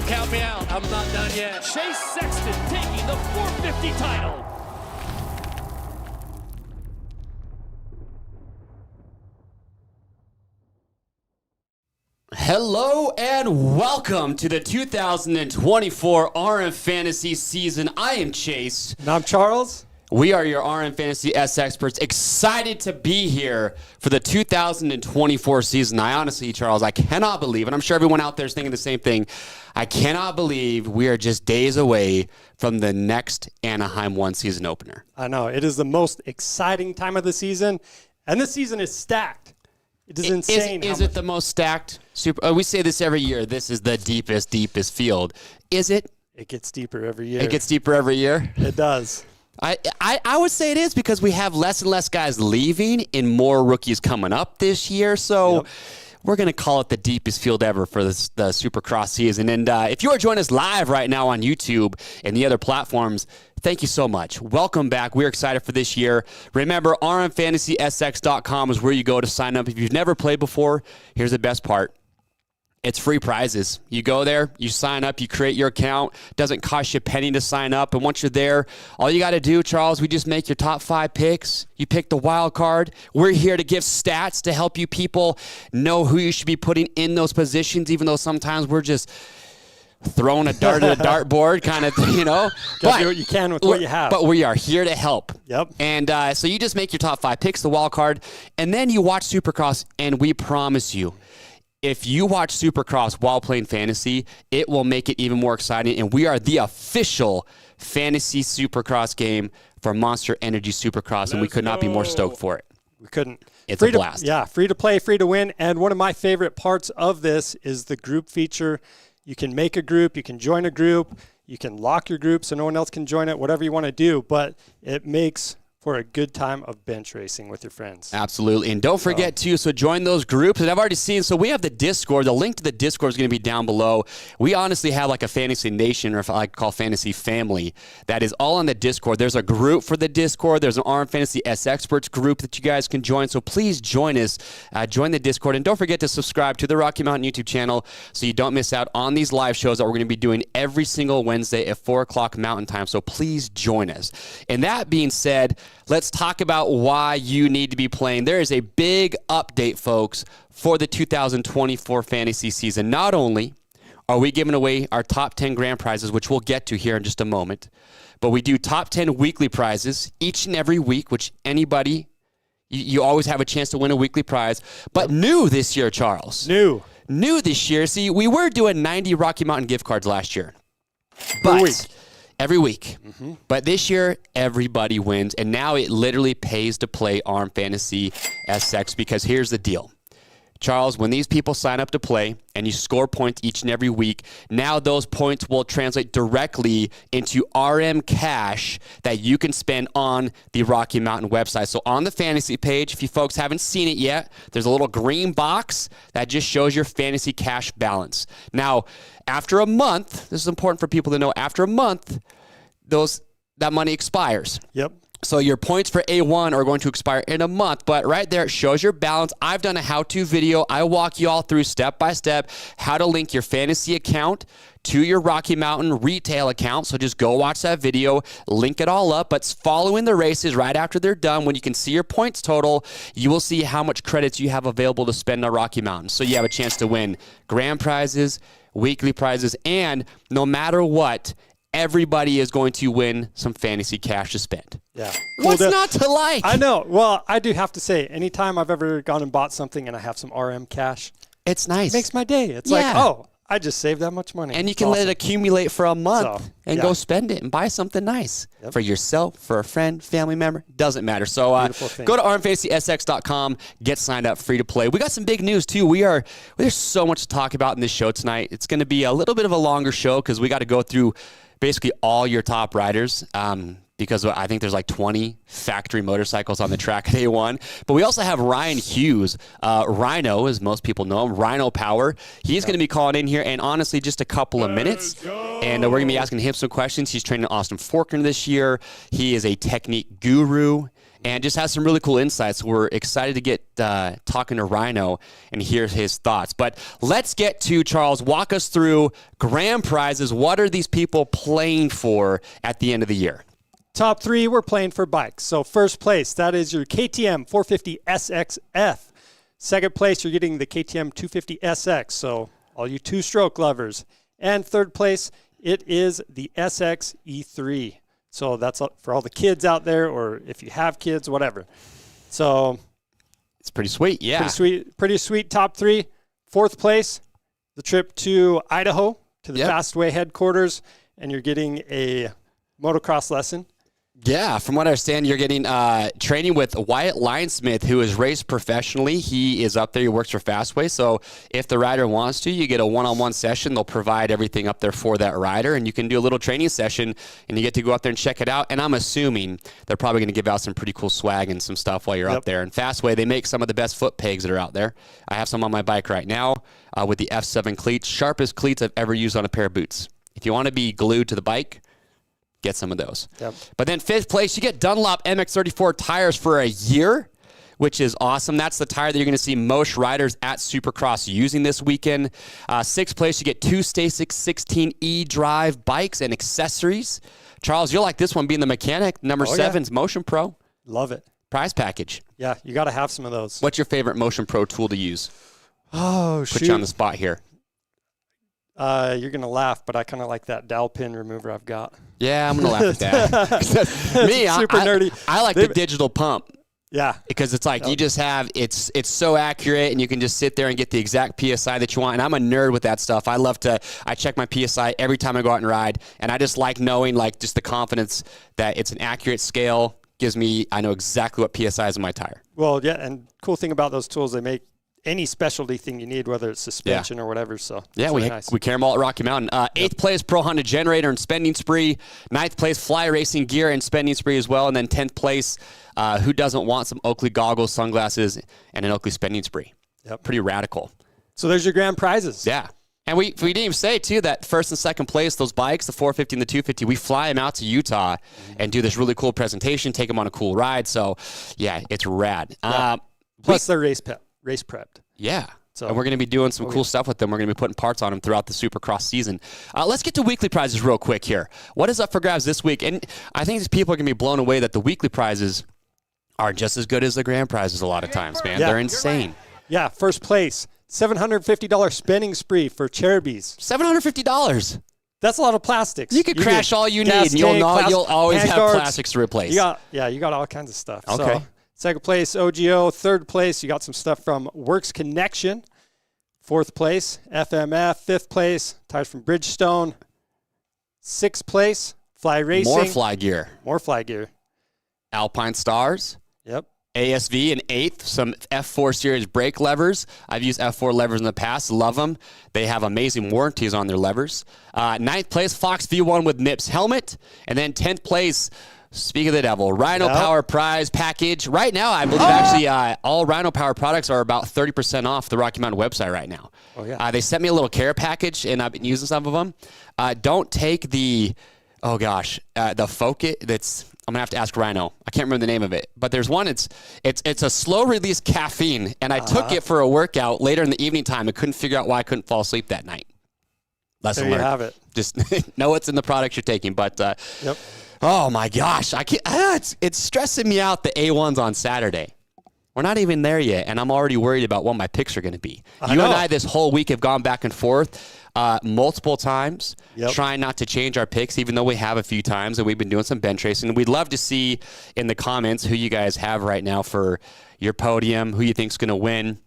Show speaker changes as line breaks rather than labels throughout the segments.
Don't count me out. I'm not done yet.
Chase Sexton taking the 450 title.
Hello and welcome to the 2024 RM Fantasy season. I am Chase.
And I'm Charles.
We are your RM Fantasy SXperts, excited to be here for the 2024 season. I honestly, Charles, I cannot believe, and I'm sure everyone out there is thinking the same thing, I cannot believe we are just days away from the next Anaheim 1 season opener.
I know. It is the most exciting time of the season, and this season is stacked. It is insane.
Is it the most stacked? We say this every year. This is the deepest field. Is it?
It gets deeper every year.
It gets deeper every year?
It does.
I would say it is because we have less and less guys leaving and more rookies coming up this year. So we're going to call it the deepest field ever for the Supercross season. And if you are joining us live right now on YouTube and the other platforms, thank you so much. Welcome back. We're excited for this year. Remember, RMFantasySX.com is where you go to sign up. If you've never played before, here's the best part. It's free prizes. You go there, you sign up, you create your account. Doesn't cost you a penny to sign up. And once you're there, all you got to do, Charles, we just make your top 5 picks. You pick the wild card. We're here to give stats to help you people know who you should be putting in those positions, even though sometimes we're just throwing a dart at a dartboard kind of thing, you know.
But do what you can with what you have.
But we are here to help.
Yep.
And so you just make your top 5 picks, the wild card, and then you watch Supercross, and we promise you, if you watch Supercross while playing fantasy, it will make it even more exciting. And we are the official fantasy Supercross game for Monster Energy Supercross, and we could not be more stoked for it.
We couldn't.
It's a blast.
Free to play, free to win. And one of my favorite parts of this is the group feature. You can make a group, you can join a group, you can lock your group so no one else can join it, whatever you want to do. But it makes for a good time of bench racing with your friends.
Absolutely. And don't forget, too, so join those groups. And I've already seen, so we have the Discord. The link to the Discord is going to be down below. We honestly have like a Fantasy Nation, or if I like to call Fantasy Family, that is all on the Discord. There's a group for the Discord. There's an RM Fantasy SXperts group that you guys can join. So please join us. Join the Discord. And don't forget to subscribe to the Rocky Mountain YouTube channel so you don't miss out on these live shows that we're going to be doing every single Wednesday at 4 o'clock Mountain Time. So please join us. And that being said, let's talk about why you need to be playing. There is a big update, folks, for the 2024 fantasy season. Not only are we giving away our top 10 grand prizes, which we'll get to here in just a moment, but we do top 10 weekly prizes each and every week, which anybody, you always have a chance to win a weekly prize. But new this year, Charles.
New
this year. See, we were doing 90 Rocky Mountain gift cards last year. But every week. Mm-hmm. But this year, everybody wins. And now it literally pays to play RM Fantasy SX because here's the deal. Charles, when these people sign up to play and you score points each and every week, now those points will translate directly into RM cash that you can spend on the Rocky Mountain website. So on the fantasy page, if you folks haven't seen it yet, there's a little green box that just shows your fantasy cash balance. Now, after a month, this is important for people to know, after a month, that money expires.
Yep.
So your points for A1 are going to expire in a month, but right there it shows your balance. I've done a how-to video. I walk you all through step by step how to link your fantasy account to your Rocky Mountain retail account. So just go watch that video, link it all up. But following the races right after they're done, when you can see your points total, you will see how much credits you have available to spend on Rocky Mountain. So you have a chance to win grand prizes, weekly prizes, and no matter what, everybody is going to win some fantasy cash to spend.
Yeah.
What's not to like?
I know. Well, I do have to say, anytime I've ever gone and bought something and I have some RM cash,
it's nice.
It makes my day. It's like, oh, I just saved that much money.
And you can let it accumulate for a month and go spend it and buy something nice for yourself, for a friend, family member. Doesn't matter. So go to RMFantasySX.com, get signed up, free to play. We got some big news too. There's so much to talk about in this show tonight. It's going to be a little bit of a longer show because we got to go through basically all your top riders. Because I think there's like 20 factory motorcycles on the track at A1. But we also have Ryan Hughes, Ryno, as most people know him, Ryno Power. He's going to be calling in here, and honestly, just a couple of minutes. And we're going to be asking him some questions. He's training Austin Forkner this year. He is a technique guru. and just has some really cool insights. We're excited to get talking to Ryno and hear his thoughts. But let's get to, Charles, walk us through grand prizes. What are these people playing for at the end of the year?
Top 3, we're playing for bikes. So first place, that is your KTM 450 SXF. Second place, you're getting the KTM 250 SX. So all you two-stroke lovers. And third place, it is the SX E3. So that's for all the kids out there, or if you have kids, whatever. So
it's pretty sweet, yeah.
Pretty sweet top 3. Fourth place, the trip to Idaho, to the Fastway headquarters, and you're getting a motocross lesson.
Yeah, from what I understand, you're getting training with Wyatt Linesmith, who is raced professionally. He is up there. He works for Fastway. So if the rider wants to, you get a one-on-one session. They'll provide everything up there for that rider, and you can do a little training session, and you get to go up there and check it out. And I'm assuming they're probably going to give out some pretty cool swag and some stuff while you're up there. And Fastway, they make some of the best foot pegs that are out there. I have some on my bike right now with the F7 cleats, sharpest cleats I've ever used on a pair of boots. If you want to be glued to the bike, get some of those. But then fifth place, you get Dunlop MX34 tires for a year, which is awesome. That's the tire that you're going to see most riders at Supercross using this weekend. Sixth place, you get 2 STACYC 16E drive bikes and accessories. Charles, you'll like this one being the mechanic. Number 7's Motion Pro.
Love it.
Prize package.
Yeah, you got to have some of those.
What's your favorite Motion Pro tool to use?
Oh,
Put you on the spot here.
You're going to laugh, but I kind of like that dowel pin remover I've got.
Yeah, I'm going to laugh at that. Me,
super nerdy.
I like the digital pump.
Yeah.
Because it's like you just have, it's so accurate, and you can just sit there and get the exact PSI that you want. And I'm a nerd with that stuff. I check my PSI every time I go out and ride. And I just like knowing, like, just the confidence that it's an accurate scale gives me, I know exactly what PSI is in my tire.
Well, yeah, and cool thing about those tools, they make any specialty thing you need, whether it's suspension or whatever. So
yeah, we carry them all at Rocky Mountain. 8th place, Pro Honda Generator and Spending Spree. 9th place, Fly Racing Gear and Spending Spree as well. And then 10th place, who doesn't want some Oakley goggles, sunglasses, and an Oakley Spending Spree?
Yep.
Pretty radical.
So there's your grand prizes.
Yeah. And we didn't even say, too, that first and second place, those bikes, the 450 and the 250, we fly them out to Utah and do this really cool presentation, take them on a cool ride. So, yeah, it's rad.
Yeah. Plus they're race prepped.
Yeah. So, and we're going to be doing some cool stuff with them. We're going to be putting parts on them throughout the Supercross season. Let's get to weekly prizes real quick here. What is up for grabs this week? And I think these people are going to be blown away that the weekly prizes are just as good as the grand prizes a lot of times, man. Yeah, they're insane.
Yeah, first place, $750 spending spree for Cherubies.
$750.
That's a lot of plastics.
You could crash all you need, and you'll always have plastics to replace.
You got all kinds of stuff.
Okay.
So, second place, OGO. Third place, you got some stuff from Works Connection. Fourth place, FMF. Fifth place, tires from Bridgestone. Sixth place, Fly Racing.
More fly gear.
More fly gear.
Alpine Stars.
Yep.
ASV in 8th, some F4 series brake levers. I've used F4 levers in the past. Love them. They have amazing warranties on their levers. 9th place, Fox V1 with Nips helmet. And then 10th place, speak of the devil, Ryno Power Prize package. Right now, I believe actually all Ryno Power products are about 30% off the Rocky Mountain website right now.
Oh, yeah.
They sent me a little care package, and I've been using some of them. Don't take the, the Focus that's... I'm going to have to ask Ryno. I can't remember the name of it. But there's one, it's a slow-release caffeine, and I took it for a workout later in the evening time and couldn't figure out why I couldn't fall asleep that night. Lesson learned.
There you have it.
Just know what's in the products you're taking. But, oh, my gosh. I can't, it's stressing me out, the A1s on Saturday. We're not even there yet, and I'm already worried about what my picks are going to be. You and I this whole week have gone back and forth multiple times, trying not to change our picks, even though we have a few times, and we've been doing some bench racing. We'd love to see in the comments who you guys have right now for your podium, who you think's going to win.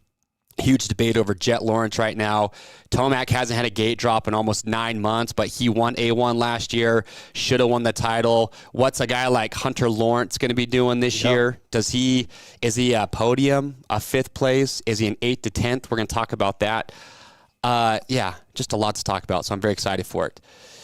Huge debate over Jett Lawrence right now. Tomac hasn't had a gate drop in almost 9 months, but he won A1 last year, should have won the title. What's a guy like Hunter Lawrence going to be doing this year? Is he a podium, a 5th place? Is he an 8th to 10th? We're going to talk about that. Just a lot to talk about, so I'm very excited for it.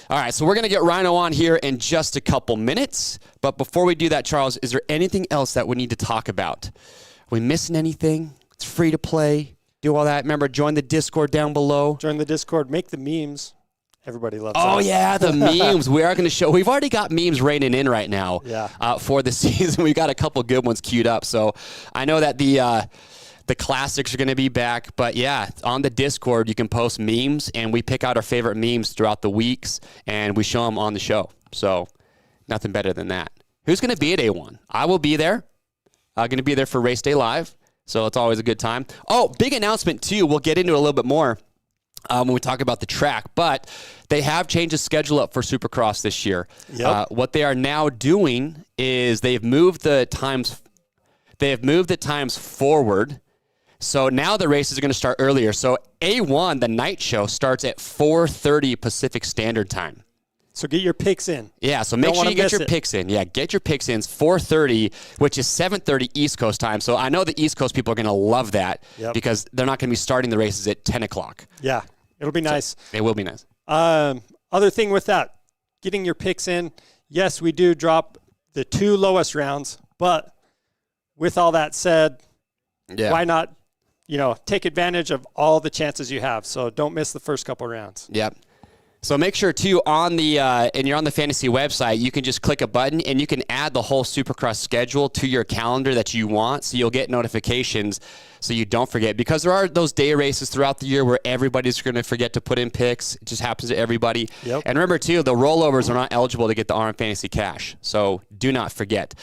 All right, so we're going to get Ryno on here in just a couple minutes. But before we do that, Charles, is there anything else that we need to talk about? Are we missing anything? It's free to play. Do all that. Remember, join the Discord down below.
Join the Discord. Make the memes. Everybody loves
Oh,
that.
yeah, the memes. We are going to show. We've already got memes raining in right now for the season. We've got a couple good ones queued up. So I know that the classics are going to be back. But, yeah, on the Discord, you can post memes, and we pick out our favorite memes throughout the weeks, and we show them on the show. So nothing better than that. Who's going to be at A1? I will be there. I'm going to be there for Race Day Live. So it's always a good time. Oh, big announcement, too. We'll get into it a little bit more when we talk about the track. But they have changed the schedule up for Supercross this year.
Yep.
What they are now doing is they've moved the times forward. So now the races are going to start earlier. So A1, the night show, starts at 4:30 Pacific Standard Time.
So get your picks in.
Yeah, so make sure you get your picks in. Yeah, get your picks in. It's 4:30, which is 7:30 East Coast time. So I know the East Coast people are going to love that because they're not going to be starting the races at 10 o'clock.
Yeah, it'll be nice.
So it will be nice.
Other thing with that, getting your picks in, yes, we do drop the 2 lowest rounds, but with all that said, why not, take advantage of all the chances you have. So don't miss the first couple rounds.
Yep. So make sure, too, and you're on the Fantasy website, you can just click a button, and you can add the whole Supercross schedule to your calendar that you want, so you'll get notifications so you don't forget. Because there are those day races throughout the year where everybody's going to forget to put in picks. It just happens to everybody.
Yep.
And remember, too, the rollovers are not eligible to get the RM Fantasy cash, so do not forget.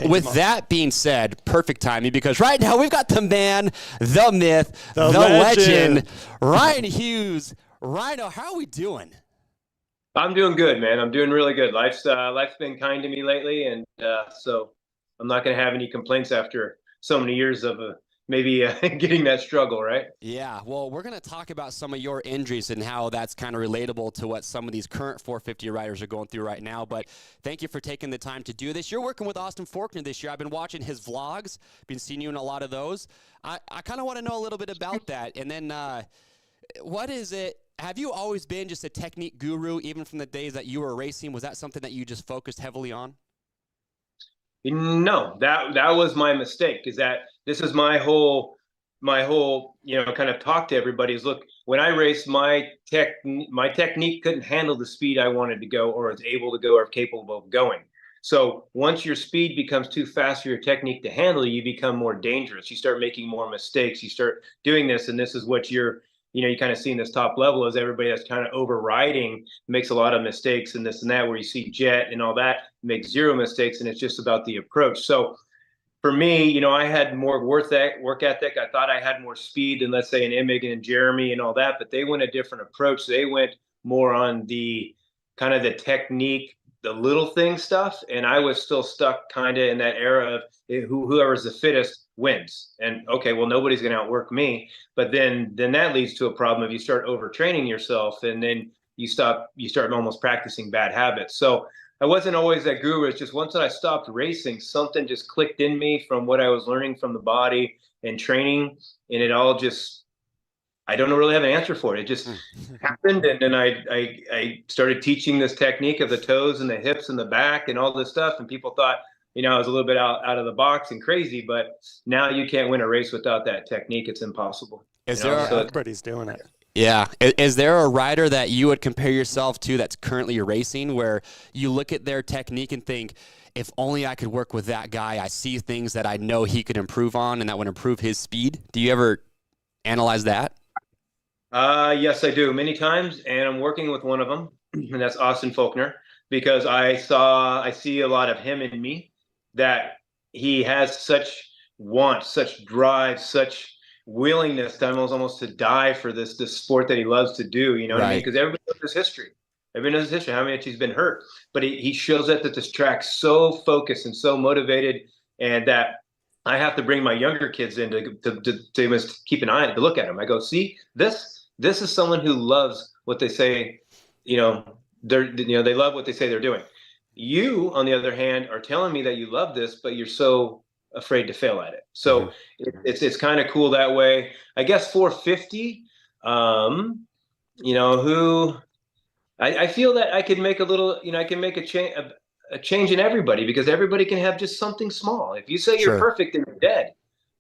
With that being said, perfect timing, because right now we've got the man, the myth, the legend, Ryan Hughes. Ryno, how are we doing?
I'm doing good, man. I'm doing really good. Life's been kind to me lately, and so I'm not going to have any complaints after so many years of maybe getting that struggle, right?
Yeah, well, we're going to talk about some of your injuries and how that's kind of relatable to what some of these current 450 riders are going through right now. But thank you for taking the time to do this. You're working with Austin Faulkner this year. I've been watching his vlogs, been seeing you in a lot of those. I kind of want to know a little bit about that. And then what is it? Have you always been just a technique guru, even from the days that you were racing? Was that something that you just focused heavily on?
No, that was my mistake. Is that this is my whole kind of talk to everybody is, look, when I raced, my technique couldn't handle the speed I wanted to go, or was able to go, or capable of going. So once your speed becomes too fast for your technique to handle, you become more dangerous. You start making more mistakes. You start doing this, and this is what you kind of see in this top level is everybody that's kind of overriding makes a lot of mistakes and this and that, where you see Jett and all that makes 0 mistakes, and it's just about the approach. So for me, I had more work ethic. I thought I had more speed than, let's say, an Imig and Jeremy and all that, but they went a different approach. They went more on the kind of the technique, the little thing stuff, and I was still stuck kind of in that era of whoever's the fittest wins. And okay, well, nobody's going to outwork me. But then that leads to a problem if you start overtraining yourself, and then you start almost practicing bad habits. So I wasn't always that guru. It's just once I stopped racing, something just clicked in me from what I was learning from the body and training, and it all just, I don't really have an answer for it. It just happened, and then I started teaching this technique of the toes and the hips and the back and all this stuff, and people thought, I was a little bit out of the box and crazy, but now you can't win a race without that technique. It's impossible.
Everybody's doing it.
Yeah. Is there a rider that you would compare yourself to that's currently racing where you look at their technique and think, if only I could work with that guy, I see things that I know he could improve on and that would improve his speed? Do you ever analyze that?
Yes, I do many times, and I'm working with one of them, and that's Austin Faulkner, because I see a lot of him in me, that he has such want, such drive, such willingness to almost to die for this sport that he loves to do. You know what I mean? Because everybody knows his history. Everybody knows his history, how much he's been hurt. But he shows up at this track so focused and so motivated, and that I have to bring my younger kids in to keep an eye to look at him. I go, see, this is someone who loves what they say. They love what they say they're doing. You, on the other hand, are telling me that you love this, but you're so afraid to fail at it. So it's kind of cool that way. I guess 450. I feel that I could make a little. I can make a change in everybody, because everybody can have just something small. If you say you're perfect, then you're dead.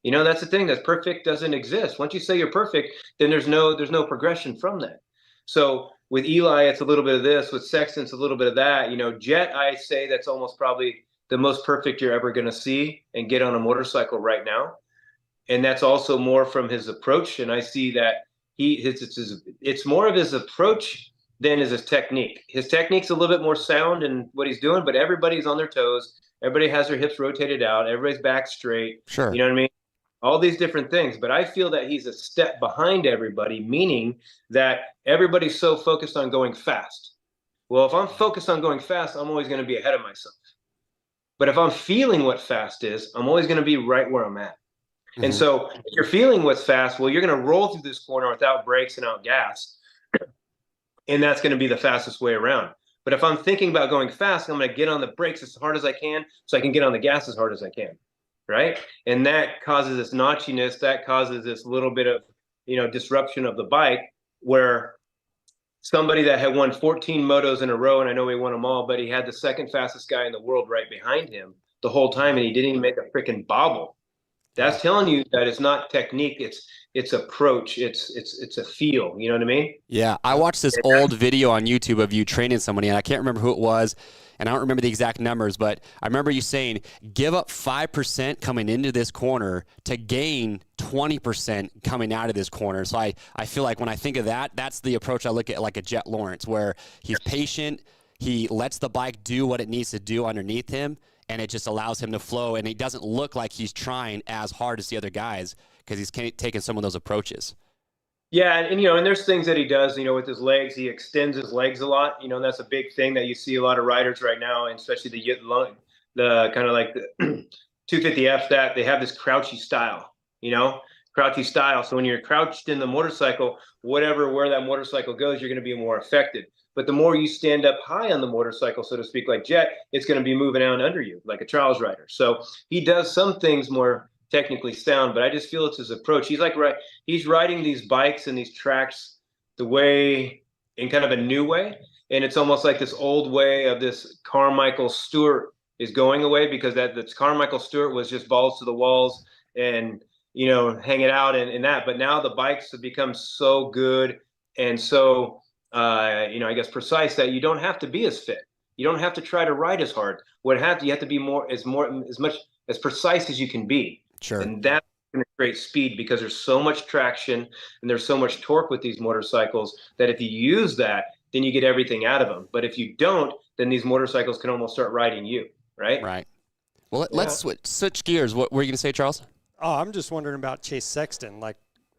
That's the thing. That perfect doesn't exist. Once you say you're perfect, then there's no progression from that. So with Eli, it's a little bit of this. With Sexton, it's a little bit of that. Jett, I say that's almost probably the most perfect you're ever going to see and get on a motorcycle right now. And that's also more from his approach. And I see that it's more of his approach than is his technique. His technique's a little bit more sound in what he's doing, but everybody's on their toes. Everybody has their hips rotated out. Everybody's back straight.
Sure.
You know what I mean? All these different things. But I feel that he's a step behind everybody, meaning that everybody's so focused on going fast. Well, if I'm focused on going fast, I'm always going to be ahead of myself. But if I'm feeling what fast is, I'm always going to be right where I'm at. Mm-hmm. And so if you're feeling what's fast, well, you're going to roll through this corner without brakes and out gas. And that's going to be the fastest way around. But if I'm thinking about going fast, I'm going to get on the brakes as hard as I can so I can get on the gas as hard as I can. Right? And that causes this notchiness, that causes this little bit of, disruption of the bike, where somebody that had won 14 motos in a row, and I know he won them all, but he had the second fastest guy in the world right behind him the whole time, and he didn't even make a freaking bobble. That's telling you that it's not technique, it's approach, it's a feel. You know what I mean?
Yeah, I watched this old video on YouTube of you training somebody, and I can't remember who it was, and I don't remember the exact numbers, but I remember you saying, give up 5% coming into this corner to gain 20% coming out of this corner. So I feel like when I think of that, that's the approach I look at, like a Jett Lawrence, where he's patient, he lets the bike do what it needs to do underneath him, and it just allows him to flow, and he doesn't look like he's trying as hard as the other guys because he's taking some of those approaches.
Yeah, and there's things that he does, with his legs. He extends his legs a lot. And that's a big thing that you see a lot of riders right now, and especially the kind of like the 250F, that they have this crouchy style, crouchy style. So when you're crouched in the motorcycle, where that motorcycle goes, you're going to be more effective. But the more you stand up high on the motorcycle, so to speak, like Jett, it's going to be moving out under you like a trials rider. So he does some things more technically sound, but I just feel it's his approach. He's riding these bikes and these tracks the way, in kind of a new way, and it's almost like this old way of this Carmichael Stewart is going away, because that's Carmichael Stewart was just balls to the walls and hang it out and that. But now the bikes have become so good and so I guess precise that you don't have to be as fit. You don't have to try to ride as hard. You have to be as much as precise as you can be.
Sure.
And that's going to create speed, because there's so much traction and there's so much torque with these motorcycles that if you use that, then you get everything out of them. But if you don't, then these motorcycles can almost start riding you, right?
Right. Well, let's switch gears. What were you going to say, Charles?
Oh, I'm just wondering about Chase Sexton. Like,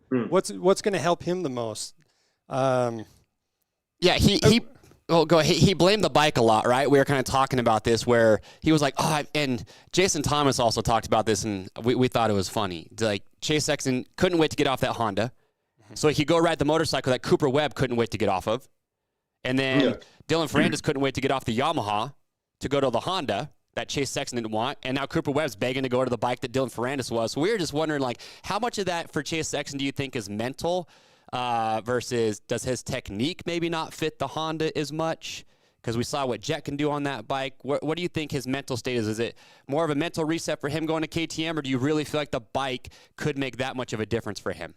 what's going to help him the most?
Yeah, Well, go ahead. He blamed the bike a lot, right? We were kind of talking about this where he was like, and Jason Thomas also talked about this, and we thought it was funny. Like, Chase Sexton couldn't wait to get off that Honda, so he could go ride the motorcycle that Cooper Webb couldn't wait to get off of. And then Dylan Ferrandis couldn't wait to get off the Yamaha to go to the Honda that Chase Sexton didn't want, and now Cooper Webb's begging to go to the bike that Dylan Ferrandis was. So we were just wondering, like, how much of that for Chase Sexton do you think is mental versus does his technique maybe not fit the Honda as much? Because we saw what Jett can do on that bike. What do you think his mental state is? Is it more of a mental reset for him going to KTM, or do you really feel like the bike could make that much of a difference for him?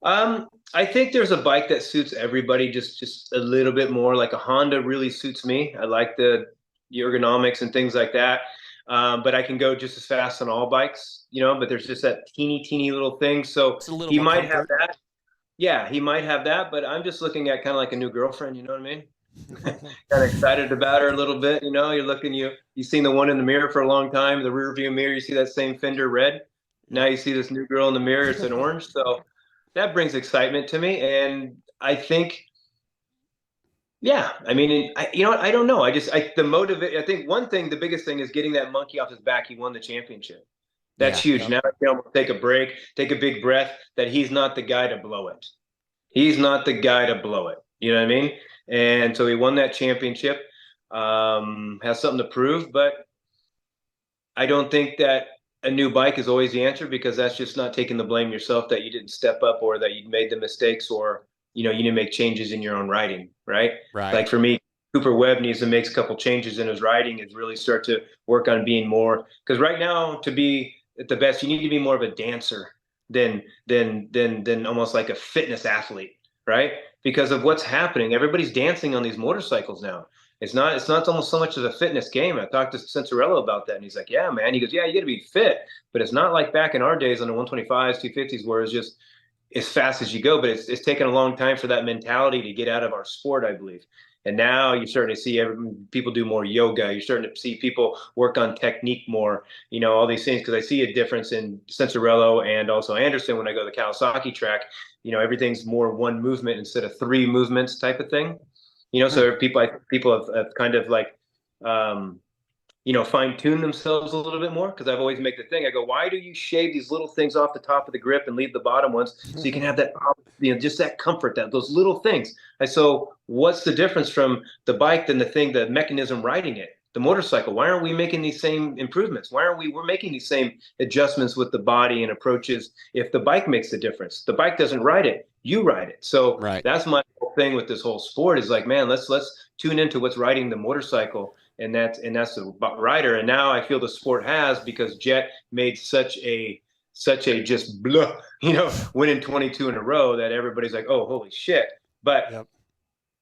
I think there's a bike that suits everybody just a little bit more. Like a Honda really suits me. I like the ergonomics and things like that. But I can go just as fast on all bikes, but there's just that teeny little thing. So he might have that. Yeah, he might have that, but I'm just looking at kind of like a new girlfriend, you know what I mean? Kind of excited about her a little bit, you've seen the one in the mirror for a long time, the rear view mirror, you see that same fender red. Now you see this new girl in the mirror, it's an orange. So that brings excitement to me. And I think, I don't know. I think one thing, the biggest thing is getting that monkey off his back. He won the championship. That's huge. Now I can almost take a break, take a big breath, that he's not the guy to blow it. He's not the guy to blow it. You know what I mean? And so he won that championship, has something to prove, but I don't think that a new bike is always the answer, because that's just not taking the blame yourself that you didn't step up, or that you made the mistakes, or, you didn't make changes in your own riding, right? Like for me, Cooper Webb needs to make a couple changes in his riding and really start to work on being more, because right now, to be at the best, you need to be more of a dancer than almost like a fitness athlete, right? because of what's happening. Everybody's dancing on these motorcycles now. It's not almost so much as a fitness game. I talked to Cincerello about that, and he's like, yeah, man. He goes, yeah, you got to be fit, but it's not like back in our days on the 125s, 250s, where it's just as fast as you go. But it's taken a long time for that mentality to get out of our sport, I believe. And now you're starting to see people do more yoga. You're starting to see people work on technique more, all these things. Because I see a difference in Cincerello and also Anderson when I go to the Kawasaki track. Everything's more one movement instead of three movements type of thing. So people have kind of like, fine-tune themselves a little bit more. Because I've always make the thing. I go, why do you shave these little things off the top of the grip and leave the bottom ones so you can have that, just that comfort, those little things. So what's the difference from the bike than the mechanism riding it, the motorcycle? Why aren't we making these same improvements? Why aren't we're making these same adjustments with the body and approaches? If the bike makes the difference, the bike doesn't ride it, you ride it. So That's my whole thing with this whole sport is like, man, let's tune into what's riding the motorcycle. And that's the rider. And now I feel the sport has, because Jett made such a just blah, winning 22 in a row, that everybody's like, oh, holy shit. But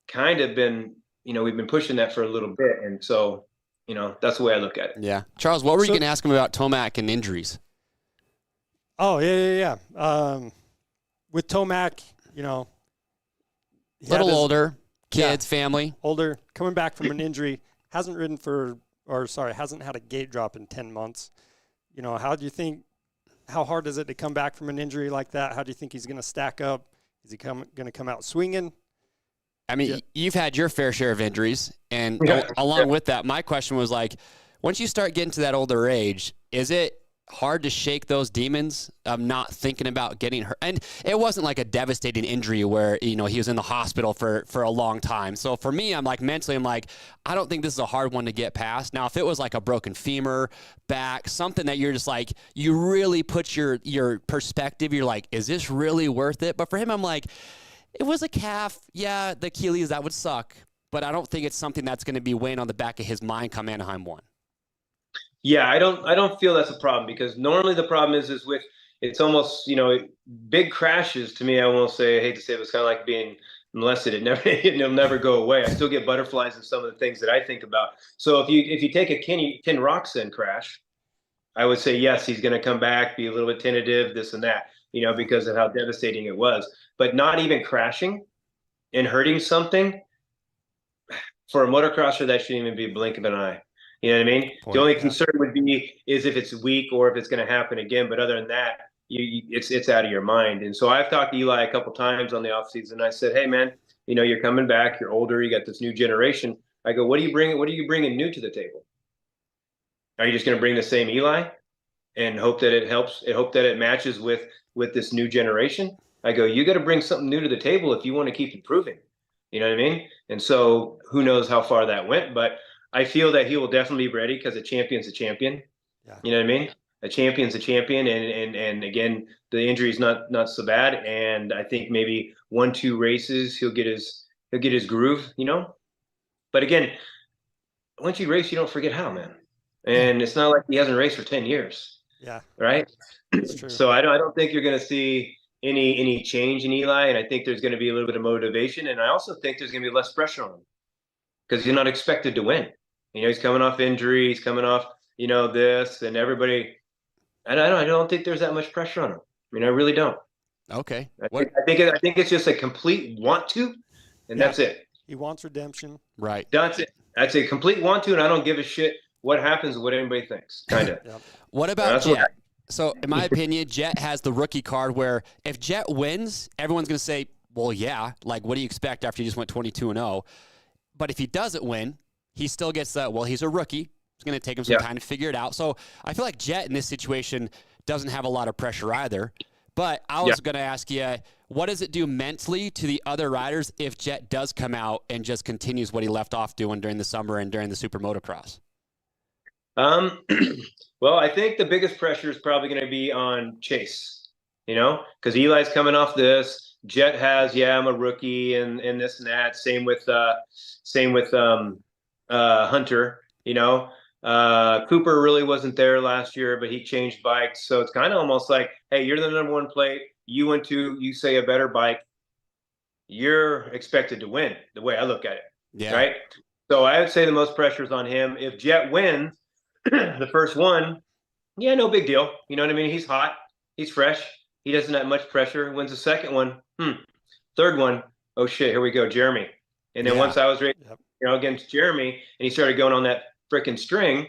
kind of been, we've been pushing that for a little bit. And so, that's the way I look at it.
Yeah. Charles, what were you going to ask him about Tomac and injuries?
Oh, yeah. With Tomac,
a little older, kids, family.
Older, coming back from an injury. Hasn't had a gate drop in 10 months. How hard is it to come back from an injury like that? How do you think he's going to stack up? Is he going to come out swinging?
I mean, you've had your fair share of injuries, and along with that, my question was like, once you start getting to that older age, is it hard to shake those demons of not thinking about getting hurt? And it wasn't like a devastating injury where, he was in the hospital for a long time. So for me, I'm like, mentally, I'm like, I don't think this is a hard one to get past. Now, if it was like a broken femur, back, something that you're just like, you really put your perspective, you're like, is this really worth it? But for him, I'm like, it was a calf. Yeah, the Achilles, that would suck. But I don't think it's something that's going to be weighing on the back of his mind come Anaheim 1.
Yeah, I don't feel that's a problem, because normally the problem is with, it's almost, big crashes to me. I won't say, I hate to say it, was kind of like being molested. It'll never go away. I still get butterflies in some of the things that I think about. So if you take a Ken Roczen crash, I would say, yes, he's going to come back, be a little bit tentative, this and that, because of how devastating it was. But not even crashing and hurting something, for a motocrosser, that shouldn't even be a blink of an eye. You know what I mean? The only concern would be is if it's weak or if it's going to happen again. But other than that, it's out of your mind. And so I've talked to Eli a couple times on the offseason. I said, hey, man, you're coming back. You're older. You got this new generation. I go, what are you bringing new to the table? Are you just going to bring the same Eli and hope that it helps? Hope that it matches with this new generation? I go, you got to bring something new to the table if you want to keep improving. You know what I mean? And so who knows how far that went, but I feel that he will definitely be ready, because a champion's a champion. Yeah. You know what I mean? A champion's a champion, and again, the injury is not so bad. And I think maybe 1-2 races he'll get his groove, But again, once you race, you don't forget how, man. And it's not like he hasn't raced for 10 years.
Yeah.
Right?
That's true.
So I don't think you're going to see any change in Eli, and I think there's going to be a little bit of motivation, and I also think there's going to be less pressure on him, because you're not expected to win. He's coming off injury. He's coming off, this, and everybody. I don't think there's that much pressure on him. I mean, I really don't.
Okay.
I think it's just a complete want to, and that's it.
He wants redemption.
Right.
That's it. That's a complete want to, and I don't give a shit what happens, what anybody thinks. Kind of.
Yep.
What about Jett? So, in my opinion, Jett has the rookie card where if Jett wins, everyone's going to say, well, yeah, like, what do you expect after you just went 22-0? But if he doesn't win, he still gets that, well, he's a rookie. It's going to take him some time to figure it out. So I feel like Jett in this situation doesn't have a lot of pressure either. But I was going to ask you, what does it do mentally to the other riders if Jett does come out and just continues what he left off doing during the summer and during the Super Motocross?
Well, I think the biggest pressure is probably going to be on Chase, because Eli's coming off this. Jett has, I'm a rookie and this and that. Same with Hunter, Cooper really wasn't there last year, but he changed bikes. So it's kind of almost like, hey, you're the #1 plate. You say a better bike. you're expected to win, the way I look at it.
Yeah.
Right? So I would say the most pressure is on him. If Jett wins the first one, yeah, no big deal. You know what I mean? He's hot. He's fresh. He doesn't have much pressure. Wins the second one. Third one, oh shit, here we go, Jeremy. And then once I was ready, against Jeremy, and he started going on that freaking string,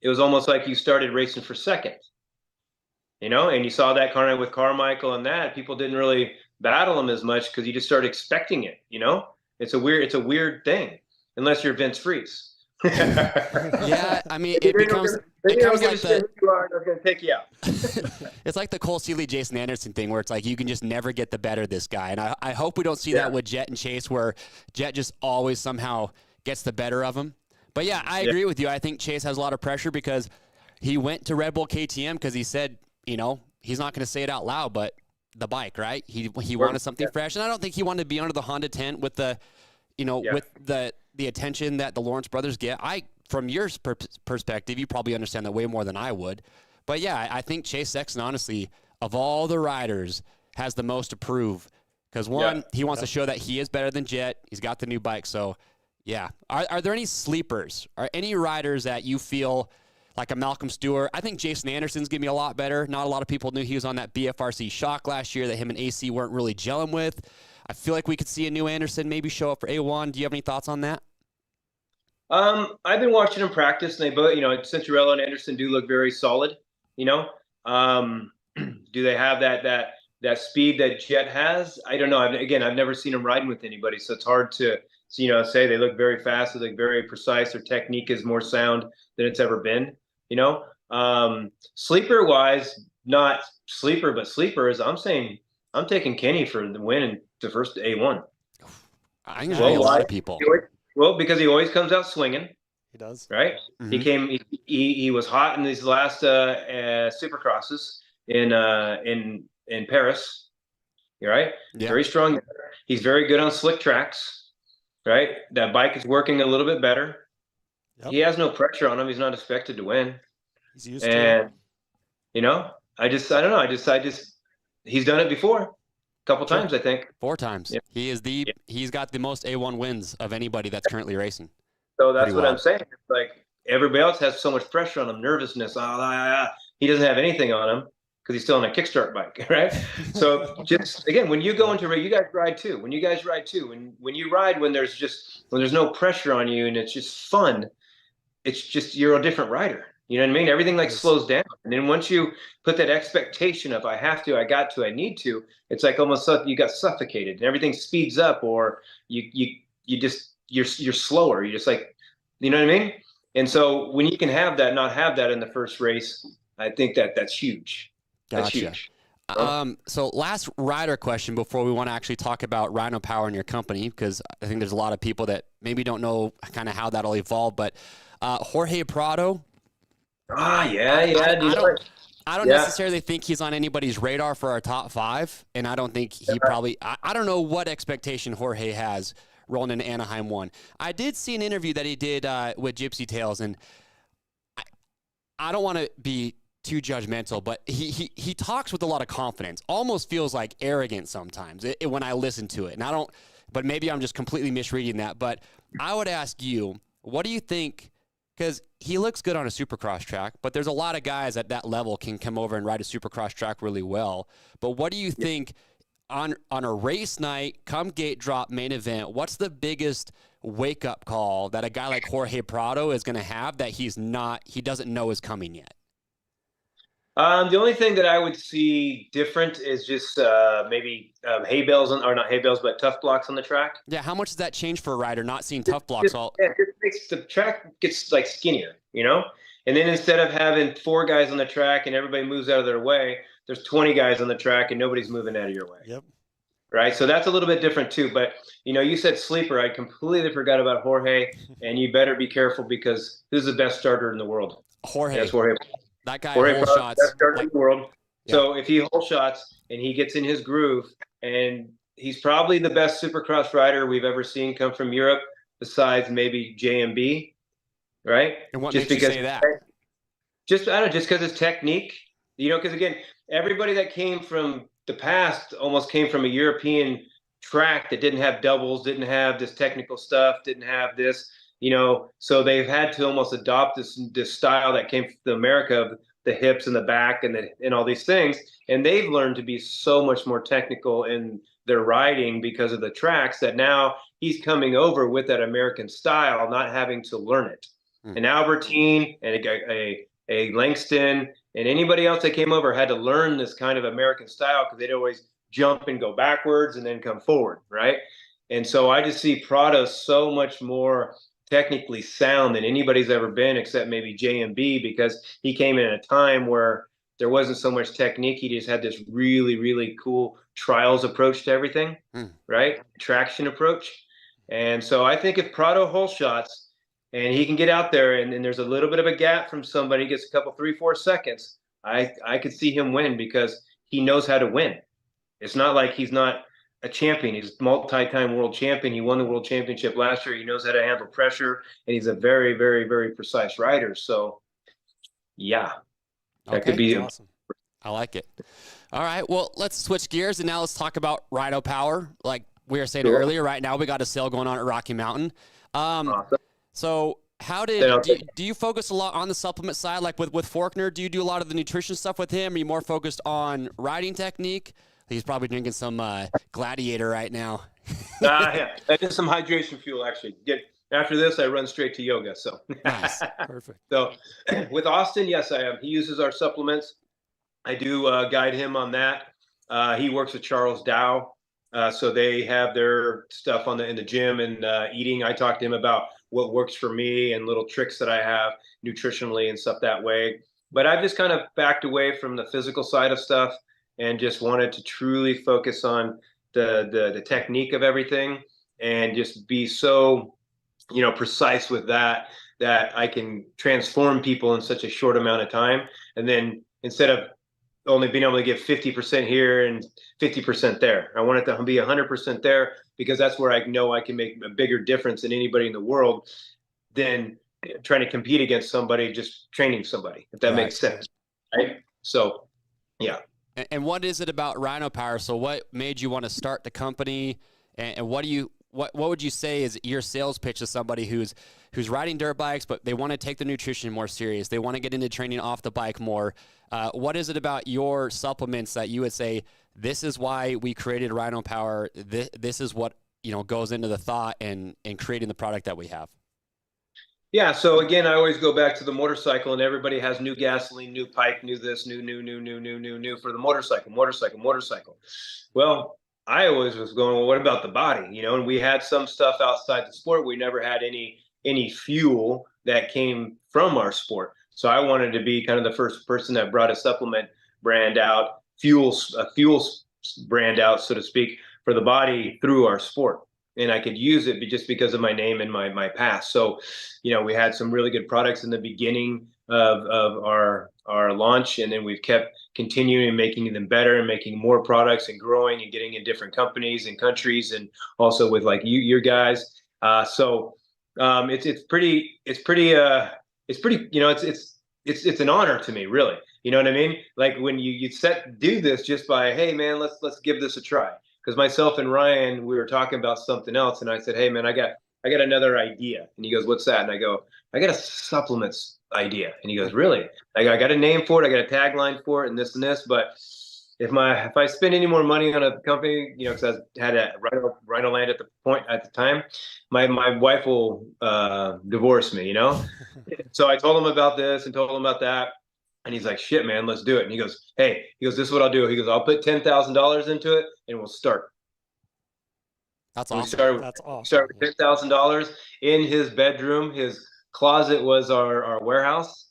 it was almost like you started racing for second. And you saw that kind of with Carmichael and that. People didn't really battle him as much because you just started expecting it, It's a weird thing, unless you're Vince Freeze.
Yeah, I mean, it becomes like
they're going to take you out.
It's like the Cole Seeley, Jason Anderson thing where it's like you can just never get the better of this guy. And I hope we don't see that with Jett and Chase where Jett just always somehow gets the better of him. But yeah, I agree with you. I think Chase has a lot of pressure because he went to Red Bull KTM because he said, he's not going to say it out loud, but the bike, right? He wanted something fresh. And I don't think he wanted to be under the Honda tent with the, with the attention that the Lawrence brothers get. From your perspective, you probably understand that way more than I would. But yeah, I think Chase Sexton, honestly, of all the riders, has the most to prove. Because one, he wants to show that he is better than Jett. He's got the new bike. So yeah. Are there any sleepers? Are any riders that you feel like a Malcolm Stewart? I think Jason Anderson's going to be a lot better. Not a lot of people knew he was on that BFRC shock last year that him and AC weren't really gelling with. I feel like we could see a new Anderson maybe show up for A1. Do you have any thoughts on that?
I've been watching them practice, and they both, Cinderella and Anderson do look very solid. Do they have that speed that Jett has? I don't know. I've never seen them riding with anybody, so it's hard to say. They look very fast. They look very precise. Their technique is more sound than it's ever been. Sleeper wise, not sleeper, but sleepers. I'm saying I'm taking Kenny for the win in the first A1.
I think there's a lot of people.
Well, because he always comes out swinging.
He does.
Right? Mm-hmm. He was hot in these last Supercrosses in Paris. Right? Yeah. Very strong. He's very good on slick tracks. Right? That bike is working a little bit better. Yep. He has no pressure on him. He's not expected to win.
He's used to it.
I don't know. He's done it before. Couple times, I think. 4 times.
Yeah. He's got the most A1 wins of anybody that's currently racing.
So that's what I'm saying. It's like everybody else has so much pressure on him, nervousness. He doesn't have anything on him because he's still on a kickstart bike, right? So just again, when you go into race, you guys ride too. When you ride when there's no pressure on you and it's just fun, it's just you're a different rider. You know what I mean? Everything slows down. And then once you put that expectation of I have to, I got to, I need to, it's like almost like you got suffocated and everything speeds up or you're slower. You're just like, you know what I mean? And so when you can have that, not have that in the first race, I think that's huge.
Gotcha.
That's huge.
So last rider question before we want to actually talk about Ryno Power in your company, because I think there's a lot of people that maybe don't know kind of how that'll evolve, but Jorge Prado, I don't necessarily think he's on anybody's radar for our top 5, and I don't think he probably. I don't know what expectation Jorge has rolling into Anaheim 1. I did see an interview that he did with Gypsy Tales, and I don't want to be too judgmental, but he talks with a lot of confidence. Almost feels like arrogant sometimes when I listen to it, and I don't. But maybe I'm just completely misreading that. But I would ask you, what do you think? Because he looks good on a Supercross track, but there's a lot of guys at that level can come over and ride a Supercross track really well. But what do you think on a race night, come gate drop main event, what's the biggest wake-up call that a guy like Jorge Prado is going to have that he doesn't know is coming yet?
The only thing that I would see different is just maybe hay bales, or not hay bales, but tough blocks on the track.
Yeah, how much does that change for a rider not seeing tough blocks?
It makes the track gets like skinnier, And then instead of having 4 guys on the track and everybody moves out of their way, there's 20 guys on the track and nobody's moving out of your way.
Yep.
Right, so that's a little bit different too. But you said sleeper. I completely forgot about Jorge, and you better be careful because who's the best starter in the world?
Jorge.
That's Jorge.
That guy hole shots.
Best starter in the world. Yeah. So if he hole shots and he gets in his groove, and he's probably the best Supercross rider we've ever seen come from Europe, besides maybe JMB, right?
And what makes you say that?
Just because his technique, because again, everybody that came from the past almost came from a European track that didn't have doubles, didn't have this technical stuff, didn't have this, so they've had to almost adopt this style that came from America of the hips and the back and all these things. And they've learned to be so much more technical in their riding because of the tracks, that now he's coming over with that American style, not having to learn it. An Albertine and a Langston and anybody else that came over had to learn this kind of American style, because they'd always jump and go backwards and then come forward, right? And so I just see Prado so much more technically sound than anybody's ever been, except maybe JMB, because he came in at a time where there wasn't so much technique. He just had this really, really cool trials approach to everything, right? Traction approach. And so I think if Prado whole shots and he can get out there and there's a little bit of a gap from somebody, gets a couple, 3-4 seconds, I could see him win, because he knows how to win. It's not like he's not a champion. He's multi-time world champion. He won the world championship last year. He knows how to handle pressure, and he's a very, very, very precise rider. So, yeah, that could be
awesome. I like it. All right, well, let's switch gears, and now let's talk about Ryno Power. Like we were saying earlier, right now we got a sale going on at Rocky Mountain.
Awesome.
So how do you focus a lot on the supplement side? Like with Faulkner, do you do a lot of the nutrition stuff with him? Are you more focused on riding technique? He's probably drinking some Gladiator right now.
Yeah, that is some hydration fuel, actually. After this, I run straight to yoga. So
nice, perfect.
So with Austin, yes, I am. He uses our supplements. I do guide him on that. He works with Charles Dow, so they have their stuff in the gym and eating. I talk to him about what works for me and little tricks that I have nutritionally and stuff that way. But I've just kind of backed away from the physical side of stuff and just wanted to truly focus on the technique of everything, and just be so, precise with that I can transform people in such a short amount of time. And then instead of only being able to give 50% here and 50% there, I want it to be 100% there, because that's where I know I can make a bigger difference than anybody in the world than trying to compete against somebody just training somebody, if that makes sense. Right? So, yeah.
And what is it about Ryno Power? So what made you want to start the company, and what would you say is your sales pitch to somebody who's riding dirt bikes, but they want to take the nutrition more serious? They want to get into training off the bike more. What is it about your supplements that you would say, this is why we created Ryno Power? This is what, goes into the thought and creating the product that we have.
Yeah. So again, I always go back to the motorcycle, and everybody has new gasoline, new pipe, new this, new for the motorcycle. Well, I always was going, well, what about the body? And we had some stuff outside the sport. We never had any fuel that came from our sport. So I wanted to be kind of the first person that brought a supplement brand out, a fuel brand out, so to speak, for the body through our sport. And I could use it just because of my name and my past. So, we had some really good products in the beginning of our launch, and then we've kept continuing and making them better and making more products and growing and getting in different companies and countries, and also with like your guys. It's an honor to me, really. You know what I mean? Like when you do this just by, hey man, let's give this a try. Because myself and Ryan, we were talking about something else, and I said, hey man, I got another idea. And he goes, what's that? And I go, I got a supplements idea. And he goes, really? I got a name for it, I got a tagline for it, and this, but if I spend any more money on a company, because I had a Ryno land at the time, my wife will divorce me, So I told him about this and told him about that. And he's like, shit, man, let's do it. And he goes, this is what I'll do. He goes, I'll put $10,000 into it and we'll start.
That's awesome.
Start with $10,000 in his bedroom. His closet was our warehouse.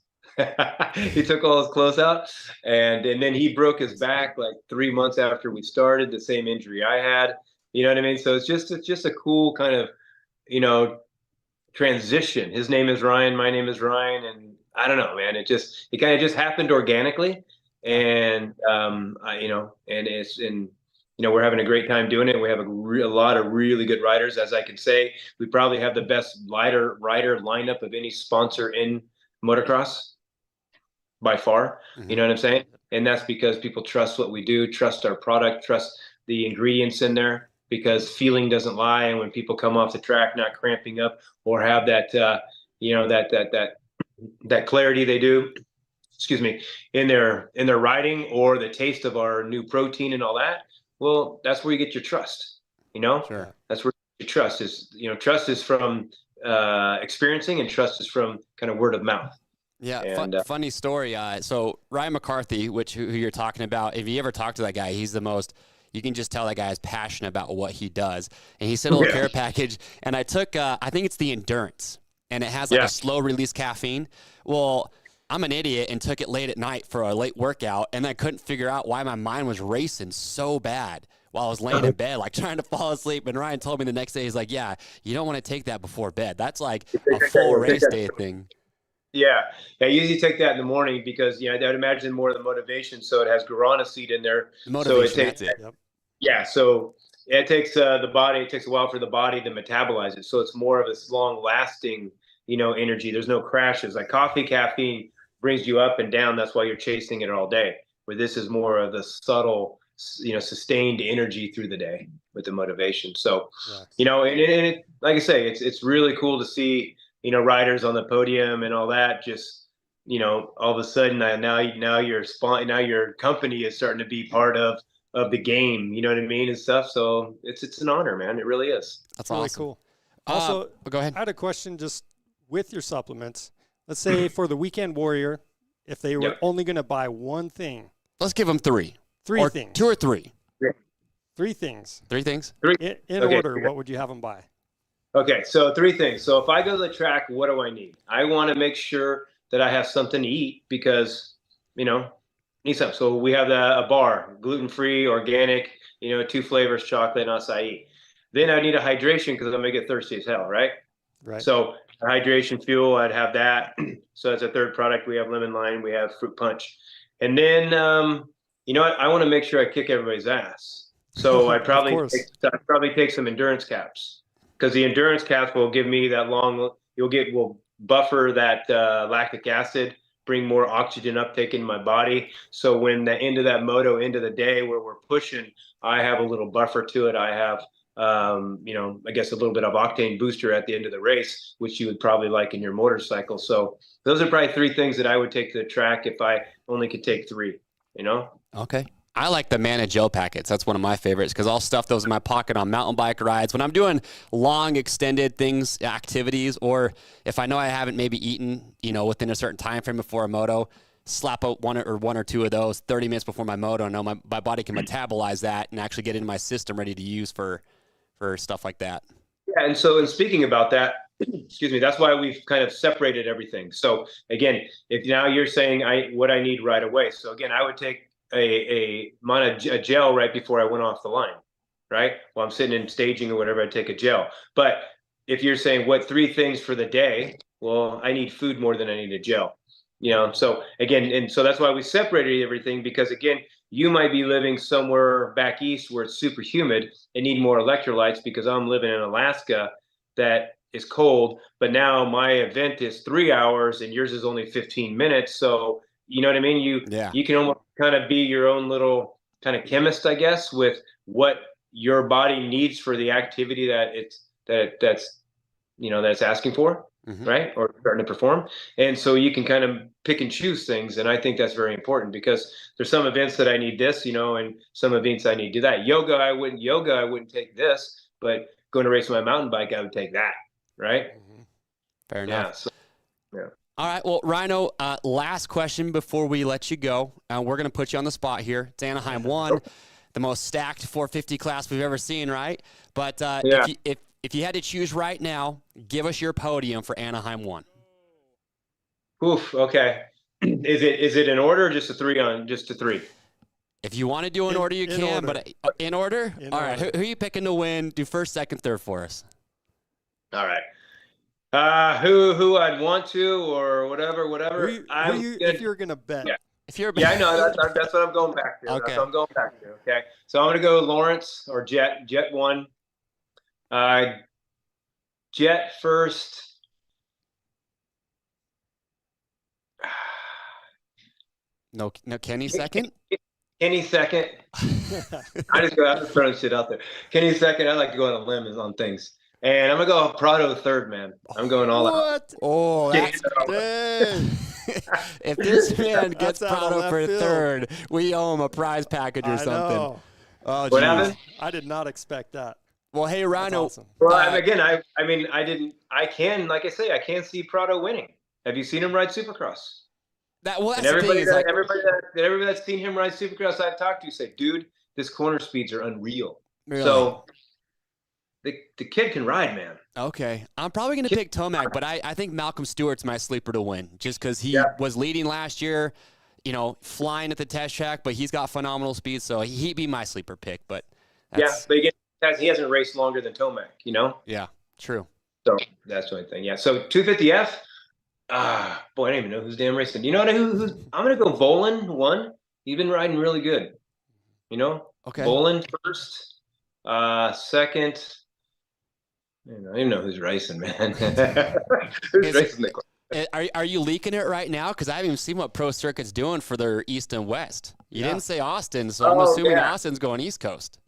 He took all his clothes out, and then he broke his back like 3 months after we started, the same injury I had. You know what I mean? So it's just a cool kind of, transition. His name is Ryan, my name is Ryan, and I don't know, man. It kind of just happened organically, and we're having a great time doing it. We have a lot of really good riders, as I can say. We probably have the best rider lineup of any sponsor in motocross by far. Mm-hmm. You know what I'm saying? And that's because people trust what we do, trust our product, trust the ingredients in there. because feeling doesn't lie. And when people come off the track not cramping up or have that, that clarity they do, excuse me, in their riding, or the taste of our new protein and all that, well, that's where you get your trust.
Sure.
That's where your trust is. Trust is from experiencing, and trust is from kind of word of mouth.
Yeah,
And,
funny story. So Ryan McCarthy, who you're talking about, if you ever talk to that guy, he's the most. You can just tell that guy is passionate about what he does. And he sent a little care package, and I took, I think it's the Endurance, and it has like a slow release caffeine. Well, I'm an idiot and took it late at night for a late workout, and I couldn't figure out why my mind was racing so bad while I was laying in bed, like trying to fall asleep. And Ryan told me the next day, he's like, yeah, you don't want to take that before bed. That's like a full race day thing.
Yeah, I usually take that in the morning because, I would imagine more of the motivation. So it has guarana seed in there.
Motivation,
so it takes,
that's it. Yep.
Yeah, so it takes the body, it takes a while for the body to metabolize it. So it's more of this long lasting, energy. There's no crashes. Like coffee, caffeine brings you up and down. That's why you're chasing it all day. Where this is more of the subtle, sustained energy through the day with the motivation. So, and like I say, it's really cool to see, riders on the podium and all that. Just, all of a sudden now your company is starting to be part of the game, you know what I mean, and stuff. So it's an honor, man. It really is.
That's
really
awesome.
Cool. Also,
go ahead.
I had a question just with your supplements. Let's say for the weekend warrior, if they were only going to buy one thing.
Let's give them three.
Three things.
2 or 3.
Yeah.
3 things.
3 things?
In order, what would you have them buy?
Okay, so 3 things. So if I go to the track, what do I need? I want to make sure that I have something to eat because, need something. So we have a bar, gluten-free, organic, 2 flavors, chocolate and acai. Then I need a hydration because I'm going to get thirsty as hell, right?
Right.
So hydration fuel, I'd have that. So that's a third product. We have lemon lime, we have fruit punch. And then, you know what? I want to make sure I kick everybody's ass. So I'd probably take some endurance caps because the endurance caps will give me that will buffer that lactic acid, bring more oxygen uptake in my body. So when the end of that moto, end of the day where we're pushing, I have a little buffer to it. I have, I guess a little bit of octane booster at the end of the race, which you would probably like in your motorcycle. So those are probably 3 things that I would take to the track if I only could take 3,
Okay. I like the Mana Gel packets. That's one of my favorites because I'll stuff those in my pocket on mountain bike rides. When I'm doing long, extended things, activities, or if I know I haven't maybe eaten, within a certain time frame before a moto, slap out one or 2 of those 30 minutes before my moto. I know my body can metabolize that and actually get into my system ready to use for stuff like that.
Yeah, and so in speaking about that, excuse me, that's why we've kind of separated everything. So again, if now you're saying what I need right away. So again, I would take a gel right before I went off the line, right? While I'm sitting in staging or whatever, I'd take a gel. But if you're saying what 3 things for the day, well, I need food more than I need a gel. So again, and so that's why we separated everything, because again, you might be living somewhere back east where it's super humid and need more electrolytes, because I'm living in Alaska that is cold, but now my event is 3 hours and yours is only 15 minutes. So, you know what I mean? You can almost kind of be your own little kind of chemist, I guess, with what your body needs for the activity that's asking for. Mm-hmm. Right? Or starting to perform. And so you can kind of pick and choose things. And I think that's very important, because there's some events that I need this, and some events I need to do that. Yoga, I wouldn't take this, but going to race my mountain bike, I would take that. Right?
Mm-hmm. Fair enough.
Yeah.
All right. Well, Ryno, last question before we let you go. We're going to put you on the spot here. It's Anaheim 1, the most stacked 450 class we've ever seen, right? But if you had to choose right now, give us your podium for Anaheim 1.
Oof. Okay. Is it in order or just a 3?
If you want to do an order, you can.
Order.
But in order? All right. Who are you picking to win? Do first, second, third for us.
All right. Who I'd want to, or whatever.
If you're gonna bet.
Yeah.
If you're
I know that's what I'm going back to.
Okay.
That's what I'm going back to. Okay. So I'm gonna go Lawrence or Jett 1. Jett first.
No Kenny second?
Kenny second. I'm just throwing shit out there. Kenny second. I like to go on a limb on things. And I'm going to go Prado third, man. I'm going all out.
Oh, that's good. If this man gets Prado for third, we owe him a prize package or something.
Know.
Oh,
what happened?
I did not expect that.
Well, hey, Ryno.
Awesome.
Well, again, I can, like I say, I can see Prado winning. Have you seen him ride Supercross?
That's
everybody
the thing.
Everybody that's seen him ride Supercross I've talked to say, dude, his corner speeds are unreal.
Really?
So the kid can ride, man.
Okay. I'm probably going to pick Tomac, but I think Malcolm Stewart's my sleeper to win just because he was leading last year, flying at the test track, but he's got phenomenal speed, so he'd be my sleeper pick. But
but again, he hasn't raced longer than Tomac,
Yeah, true.
So that's the only thing. Yeah. So 250F. Boy, I don't even know who's damn racing. You know what? I'm going to go Bolin one. He's been riding really good.
Okay.
Bolin first. Second. I don't even know who's racing, man. Who's racing the class?
Are you leaking it right now? Because I haven't even seen what Pro Circuit's doing for their East and West. You didn't say Austin, so I'm assuming Austin's going East Coast.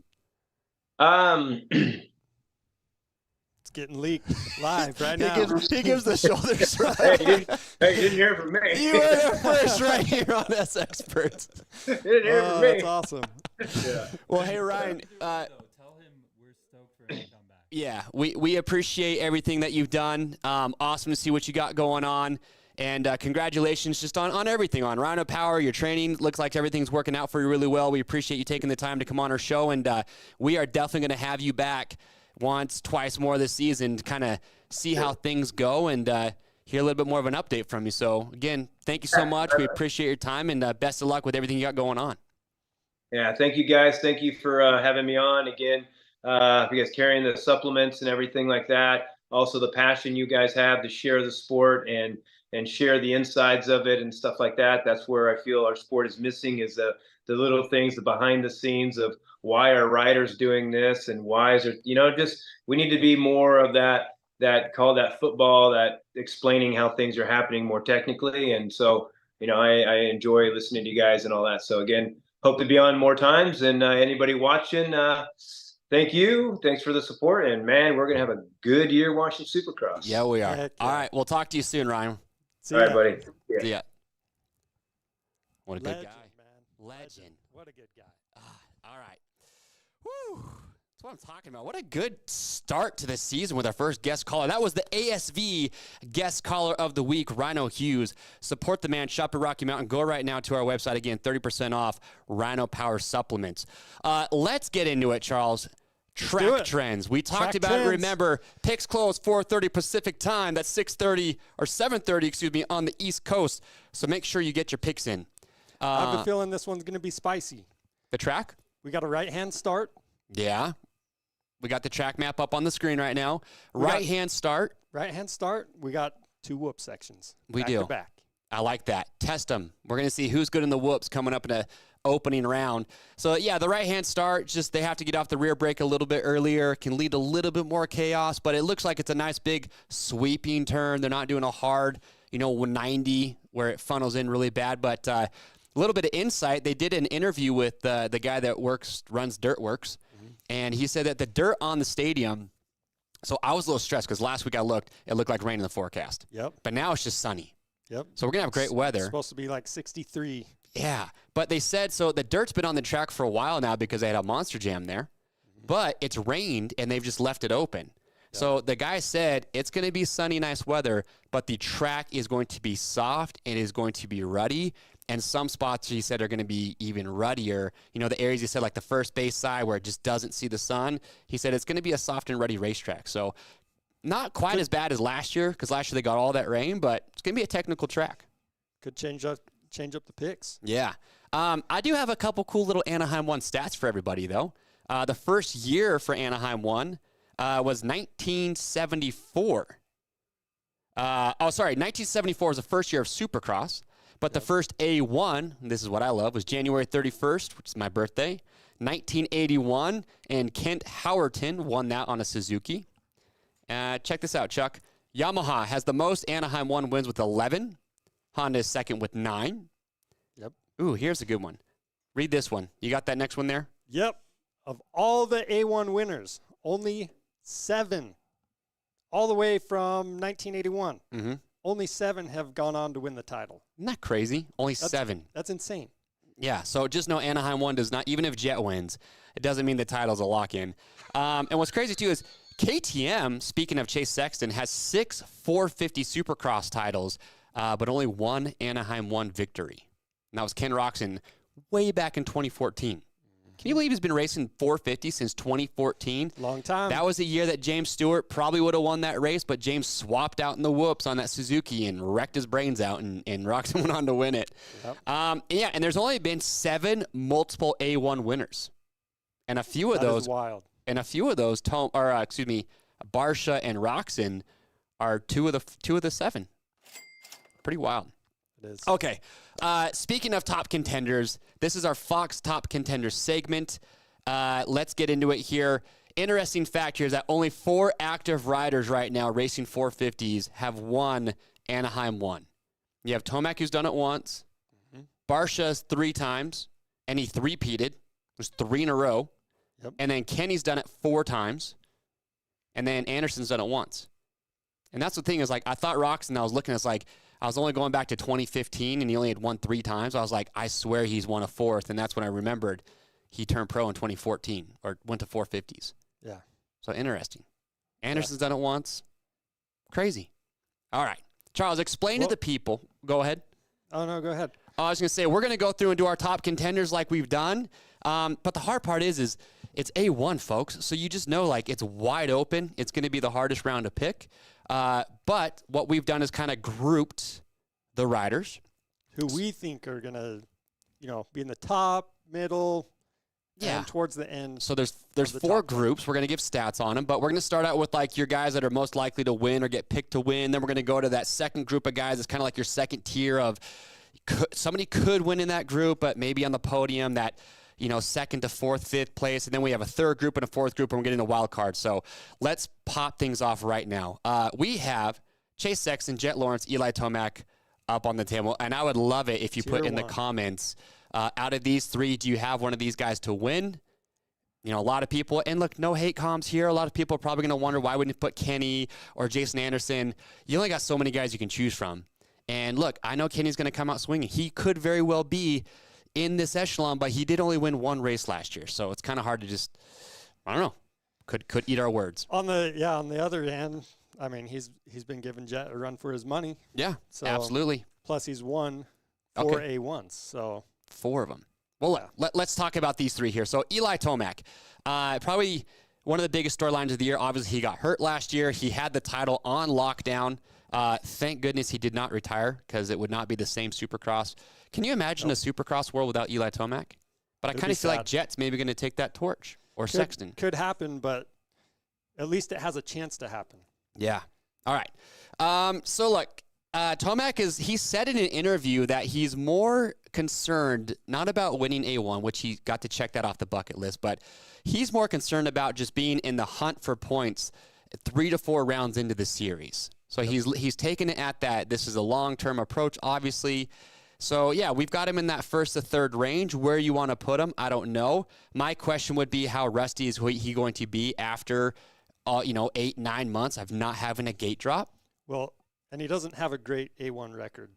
It's getting leaked live right now.
He gives the shoulder shrug.
Hey, you didn't hear it from me.
You heard it first right here on SXperts.
You didn't hear it from me.
That's awesome.
Yeah.
Well, hey, Ryan.
Tell him we're stoked for him to come back.
Yeah, we appreciate everything that you've done. Awesome to see what you got going on. And congratulations just on everything, on Ryno Power, your training. Looks like everything's working out for you really well. We appreciate you taking the time to come on our show, and we are definitely going to have you back once, twice more this season to kind of see how things go and hear a little bit more of an update from you. So, again, thank you so much. We appreciate your time, and best of luck with everything you got going on.
Yeah, thank you, guys. Thank you for having me on again. You guys carrying the supplements and everything like that. Also, the passion you guys have to share the sport and share the insides of it and stuff like that. That's where I feel our sport is missing, is the little things, the behind the scenes of why are riders doing this and why is it, just we need to be more of that call that football, that explaining how things are happening more technically. And so, I enjoy listening to you guys and all that. So again, hope to be on more times, and anybody watching, thank you. Thanks for the support. And man, we're going to have a good year watching Supercross.
Yeah, we are.
Heck
All
yeah.
right. We'll talk to you soon, Ryan.
See
All
ya.
right, buddy. Yeah.
See ya. What a good
Legend,
guy.
man.
Legend.
What a good guy.
All right. Woo. That's what I'm talking about. What a good start to the season with our first guest caller. That was the ASV guest caller of the week, Ryno Hughes. Support the man, shop at Rocky Mountain. Go right now to our website. Again, 30% off Ryno Power supplements. Let's get into it, Charles. Track trends. We talked about it. Remember, picks close 4:30 Pacific time. That's 6:30 or 7:30, on the East Coast. So make sure you get your picks in.
I have a feeling this one's going to be spicy.
The track?
We got a right-hand start.
Yeah. We got the track map up on the screen right now. Right-hand start.
Right-hand start. We got 2 whoop sections.
We
back
do.
To back.
I like that. Test them. We're going to see who's good in the whoops coming up in a opening round. So, yeah, the right-hand start, just they have to get off the rear brake a little bit earlier. Can lead to a little bit more chaos, but it looks like it's a nice big sweeping turn. They're not doing a hard, 190 where it funnels in really bad. But a little bit of insight. They did an interview with the guy that runs Dirtworks, and he said that the dirt on the stadium, so I was a little stressed because last week I looked, it looked like rain in the forecast.
Yep.
But now it's just sunny.
Yep.
So we're going to have great weather.
It's supposed to be like 63.
Yeah, but they said, so the dirt's been on the track for a while now because they had a monster jam there, but it's rained and they've just left it open. Yeah. So the guy said it's going to be sunny, nice weather, but the track is going to be soft and is going to be ruddy. And some spots, he said, are going to be even ruddier. The areas he said, like the first base side where it just doesn't see the sun, he said it's going to be a soft and ruddy racetrack. So not quite as bad as last year, because last year they got all that rain, but it's going to be a technical track.
Could change up the picks.
Yeah. I do have a couple cool little Anaheim 1 stats for everybody, though. The first year for Anaheim 1 was 1974. 1974 was the first year of Supercross. But the first A1, this is what I love, was January 31st, which is my birthday, 1981, and Kent Howerton won that on a Suzuki. Check this out, Chuck. Yamaha has the most Anaheim 1 wins with 11. Honda is second with 9.
Yep.
Ooh, here's a good one. Read this one. You got that next one there?
Yep. Of all the A1 winners, only 7, all the way from 1981, only 7 have gone on to win the title.
Isn't that crazy? Only 7.
That's insane.
Yeah, so just know Anaheim 1 does not, even if Jett wins, it doesn't mean the title's a lock-in. And what's crazy, too, is KTM, speaking of Chase Sexton, has 6 450 Supercross titles, but only 1 Anaheim 1 victory. And that was Ken Roczen way back in 2014. Can you believe he's been racing 450 since 2014?
Long time.
That was the year that James Stewart probably would have won that race, but James swapped out in the whoops on that Suzuki and wrecked his brains out, and Roczen went on to win it.
Yep.
And there's only been 7 multiple A1 winners. And a few of those,
is wild.
And a few of those, Barsha and Roczen are two of the 7. Pretty wild.
It is.
Okay. Speaking of top contenders, this is our Fox Top Contenders segment. Let's get into it here. Interesting fact here is that only 4 active riders right now racing 450s have won Anaheim 1. You have Tomac, who's done it once. Barsha's 3 times, and he three-peated. It was 3 in a row.
Yep.
And then Kenny's done it 4 times. And then Anderson's done it once. And that's the thing is, like, I thought Roczen, I was looking, it's like, I was only going back to 2015, and he only had won 3 times. I was like, I swear he's won a 4th, and that's when I remembered he turned pro in 2014, or went to 450s.
Yeah.
So interesting. Anderson's done it once. Crazy. All right. Charles, explain to the people. Go ahead.
Oh, no, go ahead.
I was going to say, we're going to go through and do our top contenders like we've done. But the hard part is it's A1, folks. So you just know, like, it's wide open. It's going to be the hardest round to pick. But what we've done is kind of grouped the riders.
Who we think are going to, be in the top, middle, and towards the end.
So there's 4 groups. We're going to give stats on them, but we're going to start out with, like, your guys that are most likely to win or get picked to win. Then we're going to go to that second group of guys. It's kind of like your second tier of somebody could win in that group, but maybe on the podium that, second to 4th, 5th place. And then we have a third group and a 4th group, and we're getting a wild card. So let's pop things off right now. We have Chase Sexton, Jett Lawrence, Eli Tomac up on the table. And I would love it if you put in the comments, out of these 3, do you have one of these guys to win? A lot of people, and look, no hate comms here. A lot of people are probably going to wonder, why wouldn't you put Kenny or Jason Anderson? You only got so many guys you can choose from. And look, I know Kenny's going to come out swinging. He could very well be in this echelon, but he did only win 1 race last year. So it's kind of hard to just, I don't know, could eat our words.
On the other hand, I mean, he's been giving Jett a run for his money.
Yeah, so, absolutely.
Plus he's won 4 A1s, so
4 of them. Well, let's talk about these 3 here. So Eli Tomac, probably one of the biggest storylines of the year. Obviously, he got hurt last year. He had the title on lockdown. Thank goodness he did not retire, because it would not be the same Supercross. Can you imagine a Supercross world without Eli Tomac? But I kind of feel like Jett's maybe going to take that torch, or Sexton.
Could happen, but at least it has a chance to happen.
Yeah. All right. So look, Tomac he said in an interview that he's more concerned not about winning A1, which he got to check that off the bucket list, but he's more concerned about just being in the hunt for points 3 to 4 rounds into the series. So he's taken it at that. This is a long-term approach, obviously. So, yeah, we've got him in that 1st to 3rd range. Where you want to put him, I don't know. My question would be, how rusty is he going to be after, 8-9 months of not having a gate drop?
Well, and he doesn't have a great A1 record.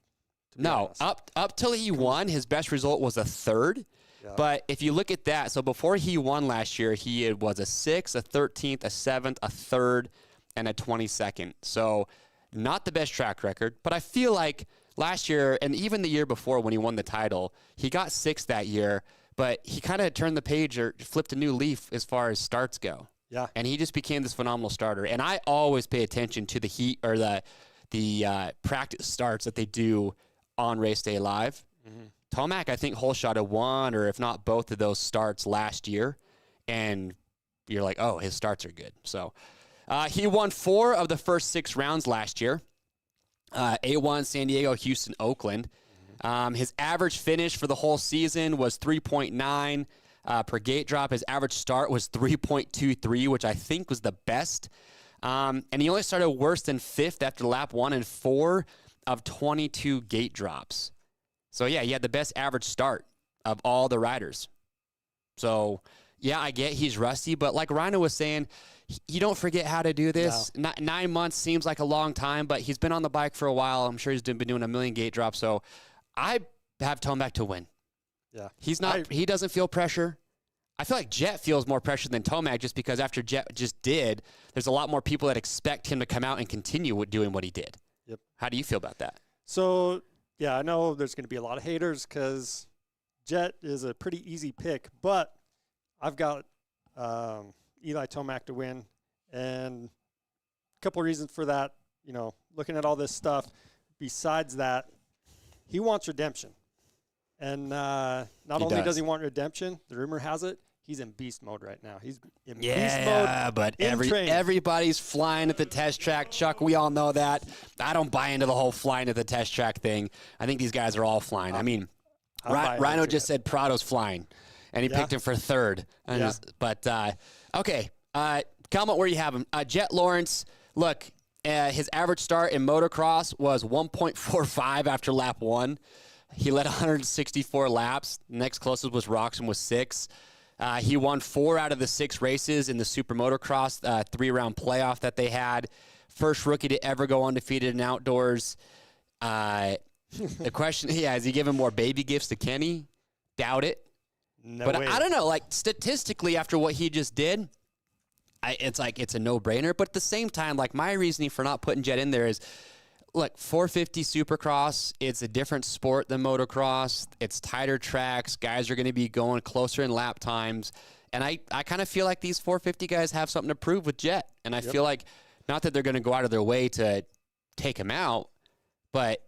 No, up till he won, his best result was a 3rd. Yeah. But if you look at that, so before he won last year, he was a 6th, a 13th, a 7th, a 3rd, and a 22nd. So not the best track record, but I feel like last year, and even the year before when he won the title, he got 6th that year, but he kind of turned the page or flipped a new leaf as far as starts go.
Yeah.
And he just became this phenomenal starter. And I always pay attention to the heat or the practice starts that they do on race day live. Mm-hmm. Tomac, I think, whole shot at 1, or if not both of those starts last year. And you're like, oh, his starts are good. So he won 4 of the first 6 rounds last year. A1, San Diego, Houston, Oakland. His average finish for the whole season was 3.9 per gate drop. His average start was 3.23, which I think was the best. And he only started worse than 5th after lap 1 and 4 of 22 gate drops. So, yeah, he had the best average start of all the riders. So, yeah, I get he's rusty, but like Ryno was saying, you don't forget how to do this.
No.
9 months seems like a long time, but he's been on the bike for a while. I'm sure he's been doing a million gate drops. So I have Tomac to win.
Yeah.
He doesn't feel pressure. I feel like Jett feels more pressure than Tomac just because after Jett just did, there's a lot more people that expect him to come out and continue doing what he did.
Yep.
How do you feel about that?
So, yeah, I know there's going to be a lot of haters because Jett is a pretty easy pick, but I've got Eli Tomac to win, and a couple of reasons for that. You know, looking at all this stuff, besides that, he wants redemption. And not only does he want redemption, the rumor has it, he's in beast mode right now. He's in beast mode.
Yeah, but
train.
everybody's flying at the test track. Chuck, we all know that. I don't buy into the whole flying at the test track thing. I think these guys are all flying. I mean, Ryno just said Prado's flying, and he picked him for third. Okay. Comment where you have him. Jett Lawrence, look, his average start in motocross was 1.45 after lap 1. He led 164 laps. Next closest was Roxon with 6. He won 4 out of the 6 races in the Super Motocross 3-round playoff that they had. First rookie to ever go undefeated in outdoors. The question, is he giving more baby gifts to Kenny? Doubt it.
No
but
way.
I don't know. Like statistically, after what he just did, it's a no-brainer. But at the same time, like my reasoning for not putting Jett in there is, look, 450 Supercross, it's a different sport than motocross. It's tighter tracks. Guys are going to be going closer in lap times. And I kind of feel like these 450 guys have something to prove with Jett. And I feel like, not that they're going to go out of their way to take him out, but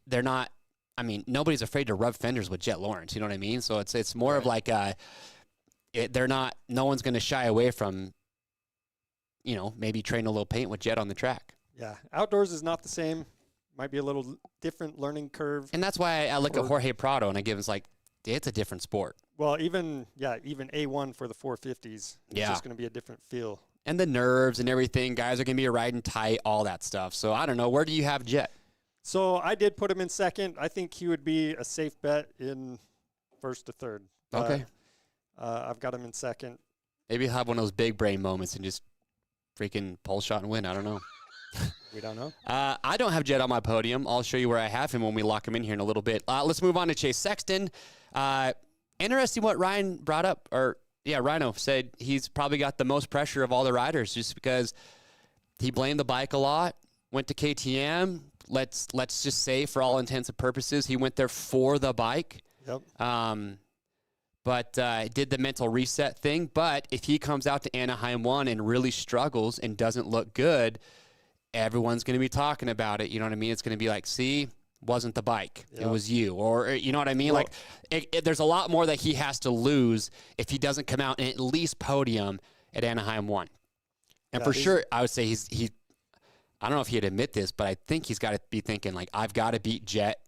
they're not, I mean, nobody's afraid to rub fenders with Jett Lawrence. You know what I mean? So it's more of like no one's going to shy away from, maybe trading a little paint with Jett on the track.
Yeah, outdoors is not the same. Might be a little different learning curve.
And that's why I look at Jorge Prado and I give him, it's a different sport.
Well, even A1 for the 450s, it's just going to be a different feel.
And the nerves and everything, guys are going to be riding tight, all that stuff. So I don't know. Where do you have Jett?
So I did put him in second. I think he would be a safe bet in first to third.
Okay.
I've got him in second.
Maybe he'll have one of those big brain moments and just freaking pole shot and win. I don't know.
We don't know.
I don't have Jett on my podium. I'll show you where I have him when we lock him in here in a little bit. Let's move on to Chase Sexton. Interesting what Ryan brought up, Ryno said he's probably got the most pressure of all the riders just because he blamed the bike a lot, went to KTM. Let's just say for all intents and purposes, he went there for the bike.
Yep.
But did the mental reset thing. But if he comes out to Anaheim 1 and really struggles and doesn't look good, everyone's going to be talking about it. You know what I mean? It's going to be like, see, wasn't the bike. Yep. It was you. Or, you know what I mean? Well, there's a lot more that he has to lose if he doesn't come out and at least podium at Anaheim 1. And for sure, I would say he's I don't know if he'd admit this, but I think he's got to be thinking, I've got to beat Jett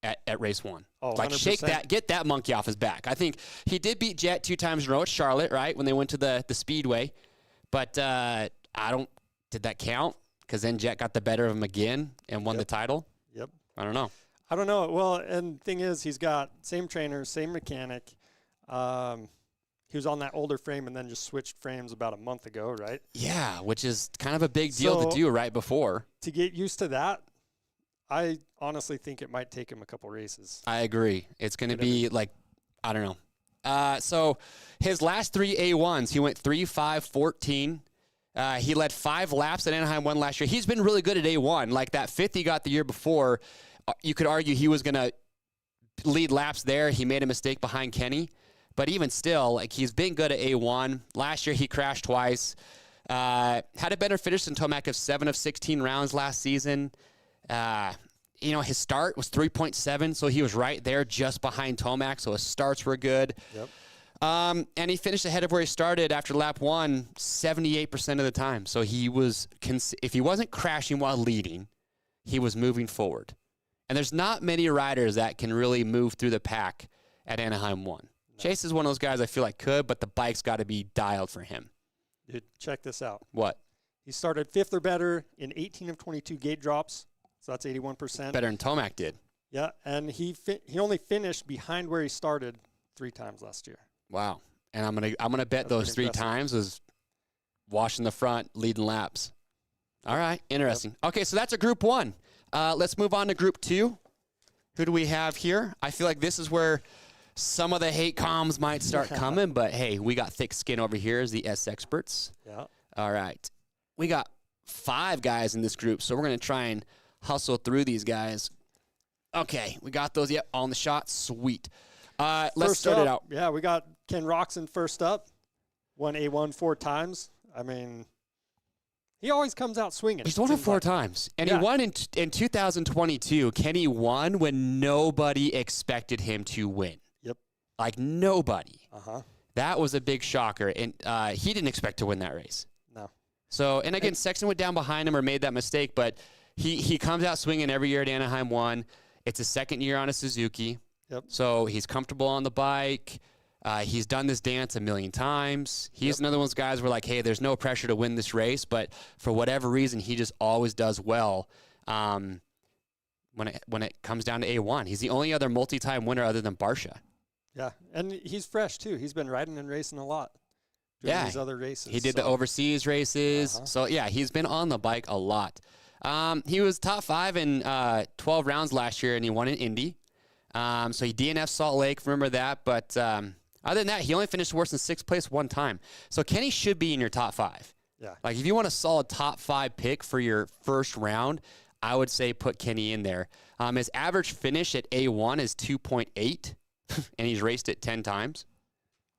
at race 1.
Oh, 100%.
Shake that, get that monkey off his back. I think he did beat Jett 2 times in a row at Charlotte, right, when they went to the Speedway. But did that count? Because then Jett got the better of him again and won the title?
Yep.
I don't know.
Well, and the thing is, he's got same trainer, same mechanic. He was on that older frame and then just switched frames about a month ago, right?
Yeah, which is kind of a big deal to do right before.
To get used to that, I honestly think it might take him a couple races.
I agree. It's going to be I don't know. So his last 3 A1s, he went 3, 5, 14. He led 5 laps at Anaheim 1 last year. He's been really good at A1. Like that 5th he got the year before, you could argue he was going to lead laps there. He made a mistake behind Kenny. But even still, he's been good at A1. Last year he crashed twice. Had a better finish than Tomac of 7 of 16 rounds last season. His start was 3.7, so he was right there just behind Tomac, so his starts were good.
Yep.
And he finished ahead of where he started after lap 1 78% of the time. So he was, if he wasn't crashing while leading, he was moving forward. And there's not many riders that can really move through the pack at Anaheim 1. No. Chase is one of those guys I feel like could, but the bike's got to be dialed for him.
Dude, check this out.
What?
He started 5th or better in 18 of 22 gate drops. So that's 81%.
Better than Tomac did.
Yeah, and he only finished behind where he started 3 times last year.
Wow. And I'm gonna bet those 3 times was washing the front, leading laps. All right, interesting. Yep. Okay, so that's a Group 1. Let's move on to Group 2. Who do we have here? I feel like this is where some of the hate comms might start coming, but hey, we got thick skin over here as the SXperts.
Yeah.
All right. We got 5 guys in this group, so we're going to try and hustle through these guys. Okay, we got those. Yep, on the shot. Sweet. Let's start it out.
Yeah, we got Ken Roxon first up. Won A1 4 times. I mean, he always comes out swinging.
He's won it 4 times. And he won in 2022. Kenny won when nobody expected him to win.
Yep.
Like, nobody.
Uh-huh.
That was a big shocker. And he didn't expect to win that race.
No.
So, and again, Sexton went down behind him or made that mistake, but he comes out swinging every year at Anaheim 1. It's his second year on a Suzuki.
Yep.
So he's comfortable on the bike. He's done this dance a million times. He's another one of those guys where, like, hey, there's no pressure to win this race, but for whatever reason, he just always does well when it comes down to A1. He's the only other multi-time winner other than Barsha.
Yeah, and he's fresh, too. He's been riding and racing a lot during these other races.
He did the overseas races. So, yeah, he's been on the bike a lot. He was top 5 in 12 rounds last year, and he won in Indy. So he DNF'd Salt Lake, remember that. But other than that, he only finished worse than 6th place 1 time. So Kenny should be in your top 5.
Yeah.
Like, if you want a solid top 5 pick for your first round, I would say put Kenny in there. His average finish at A1 is 2.8, and he's raced it 10 times.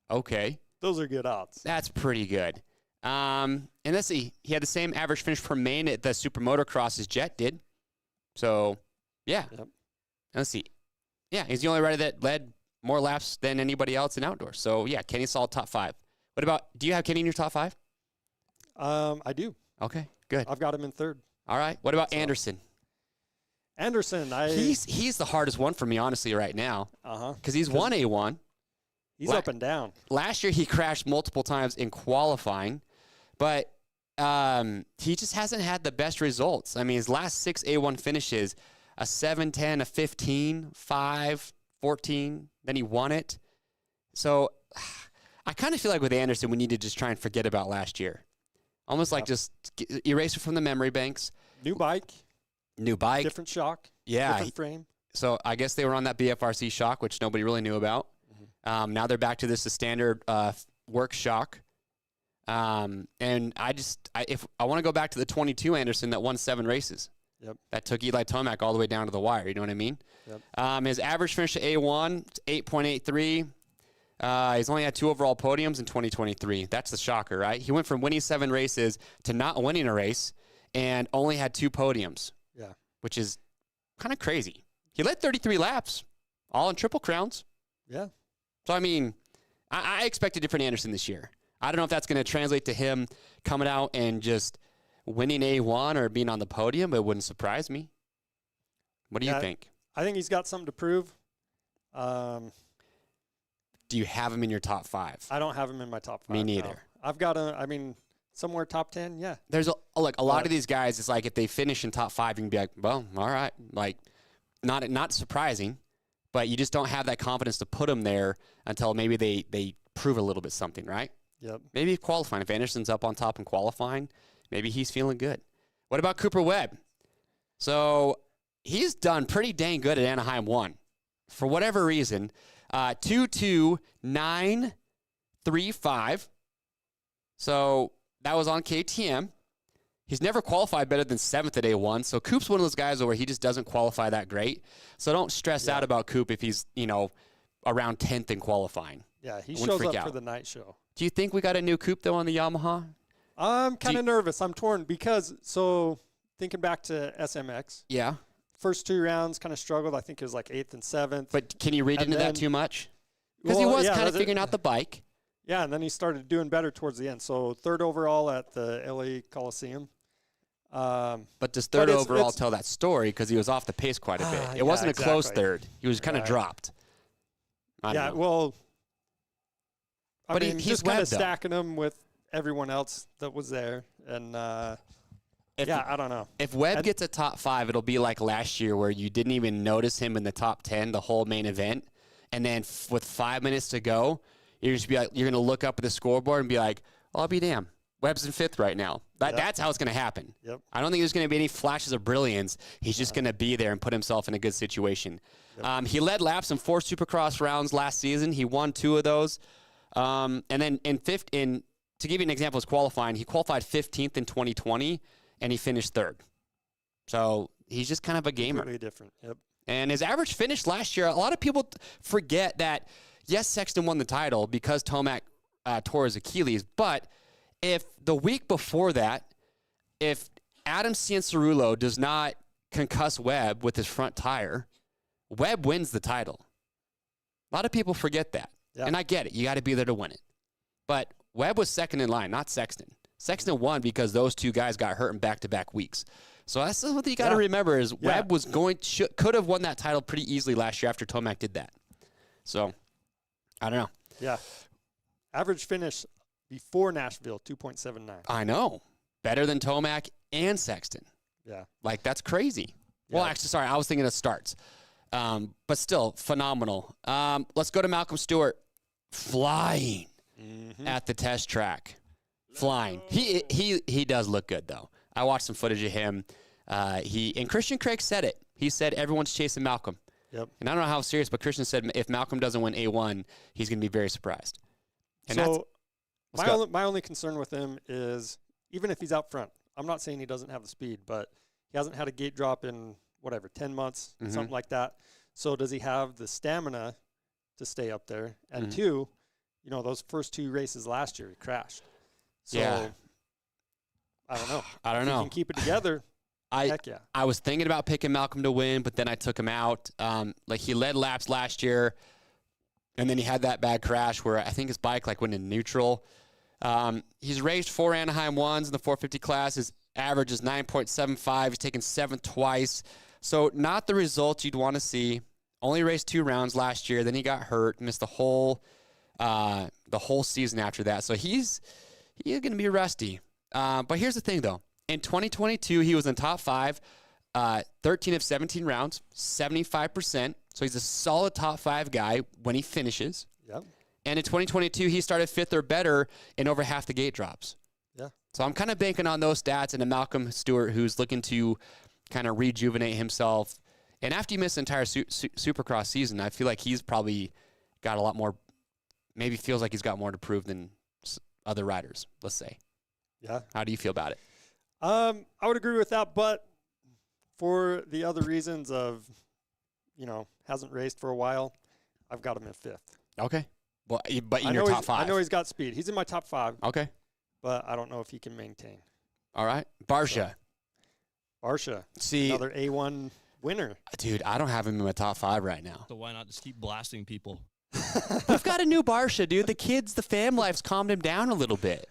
Okay.
Those are good odds.
That's pretty good. And let's see. He had the same average finish per main at the Super Motocross as Jett did. So, yeah.
Yep.
Let's see. Yeah, he's the only rider that led more laps than anybody else in outdoors. So, yeah, Kenny's solid top 5. What about, do you have Kenny in your top 5?
I do.
Okay, good.
I've got him in 3rd.
All right. What about Anderson?
Anderson,
He's the hardest one for me, honestly, right now.
Uh-huh.
Because he's won A1.
He's up and down.
Last year, he crashed multiple times in qualifying, but he just hasn't had the best results. I mean, his last 6 A1 finishes, a 7, 10, a 15, 5, 14, then he won it. So I kind of feel like with Anderson, we need to just try and forget about last year. Almost like just erase it from the memory banks.
New bike. Different shock.
Yeah.
Different frame.
So I guess they were on that BFRC shock, which nobody really knew about. Mm-hmm. Now they're back to the standard work shock. And if I want to go back to the 22 Anderson that won 7 races.
Yep.
That took Eli Tomac all the way down to the wire. You know what I mean?
Yep.
His average finish at A1, 8.83. He's only had 2 overall podiums in 2023. That's the shocker, right? He went from winning 7 races to not winning a race and only had 2 podiums.
Yeah.
Which is kind of crazy. He led 33 laps, all in Triple Crowns.
Yeah.
So, I mean, I expect a different Anderson this year. I don't know if that's going to translate to him coming out and just winning A1 or being on the podium, but it wouldn't surprise me. What do you think?
I think he's got something to prove.
Do you have him in your top 5?
I don't have him in my top 5.
Me neither.
No. I've got somewhere top 10, yeah.
There's a lot of these guys, it's like if they finish in top 5, you can be like, well, all right. Like, not surprising, but you just don't have that confidence to put them there until maybe they prove a little bit something, right?
Yep.
Maybe qualifying. If Anderson's up on top in qualifying, maybe he's feeling good. What about Cooper Webb? So he's done pretty dang good at Anaheim 1. For whatever reason, 2.2935. So that was on KTM. He's never qualified better than 7th at A1. So Coop's one of those guys where he just doesn't qualify that great. So don't stress out about Coop if he's, around 10th in qualifying.
Yeah, he shows up for the night show.
Do you think we got a new Coop, though, on the Yamaha?
I'm kind of nervous. I'm torn because, thinking back to SMX.
Yeah.
First 2 rounds kind of struggled. I think it was like 8th and 7th.
But can you read into that too much? Because he was kind of figuring out the bike.
Yeah, and then he started doing better towards the end. So 3rd overall at the LA Coliseum.
But does 3rd overall tell that story? Because he was off the pace quite a bit. It wasn't a close 3rd. He was kind of dropped.
But he's just kind of stacking them with everyone else that was there. And I don't know.
If Webb gets a top 5, it'll be like last year where you didn't even notice him in the top 10 the whole main event, and then with 5 minutes to go, you're going to look up at the scoreboard and be like, "I'll be damned. Webb's in 5th right now." That's how it's going to happen.
Yep.
I don't think there's going to be any flashes of brilliance. He's just going to be there and put himself in a good situation. Yep. He led laps in 4 Supercross rounds last season. He won 2 of those. And then to give you an example, of qualifying, he qualified 15th in 2020, and he finished 3rd. So he's just kind of a gamer.
Completely different. Yep.
And his average finish last year, a lot of people forget that, yes, Sexton won the title because Tomac tore his Achilles, but if the week before that, if Adam Cianciarulo does not concuss Webb with his front tire, Webb wins the title. A lot of people forget that. Yeah. And I get it. You got to be there to win it. But Webb was second in line, not Sexton. Sexton won because those 2 guys got hurt in back-to-back weeks. So that's something you got to remember is Webb was could have won that title pretty easily last year after Tomac did that. So, I don't know.
Yeah. Average finish before Nashville, 2.79.
I know. Better than Tomac and Sexton.
Yeah.
Like, that's crazy. Yeah. Well, actually, sorry, I was thinking of starts. But still, phenomenal. Let's go to Malcolm Stewart. Flying at the test track. Flying. He does look good, though. I watched some footage of him. And Christian Craig said it. He said everyone's chasing Malcolm.
Yep.
And I don't know how serious, but Christian said if Malcolm doesn't win A1, he's going to be very surprised. And
so my only concern with him is even if he's out front, I'm not saying he doesn't have the speed, but he hasn't had a gate drop in, 10 months, something like that. So does he have the stamina to stay up there? And 2, those first 2 races last year, he crashed. So I don't know. If he can keep it together, heck yeah.
I was thinking about picking Malcolm to win, but then I took him out. He led laps last year, and then he had that bad crash where I think his bike went in neutral. He's raced 4 Anaheim 1s in the 450 class. His average is 9.75. He's taken 7th twice. So not the results you'd want to see. Only raced 2 rounds last year. Then he got hurt, missed the whole season after that. So he's going to be rusty. But here's the thing, though. In 2022, he was in top 5, 13 of 17 rounds, 75%. So he's a solid top 5 guy when he finishes.
Yep.
And in 2022, he started 5th or better in over half the gate drops.
Yeah.
So I'm kind of banking on those stats and a Malcolm Stewart who's looking to kind of rejuvenate himself. And after you miss the entire Supercross season, I feel like he's probably got a lot more, maybe feels like he's got more to prove than other riders, let's say.
Yeah.
How do you feel about it?
I would agree with that, but for the other reasons of, hasn't raced for a while, I've got him in 5th.
Okay. Well, but in your top 5.
I know he's got speed. He's in my top 5.
Okay.
But I don't know if he can maintain.
All right. Barsha.
See, another A1 winner.
Dude, I don't have him in my top 5 right now.
So why not just keep blasting people?
We've got a new Barsha, dude. The fam life's calmed him down a little bit.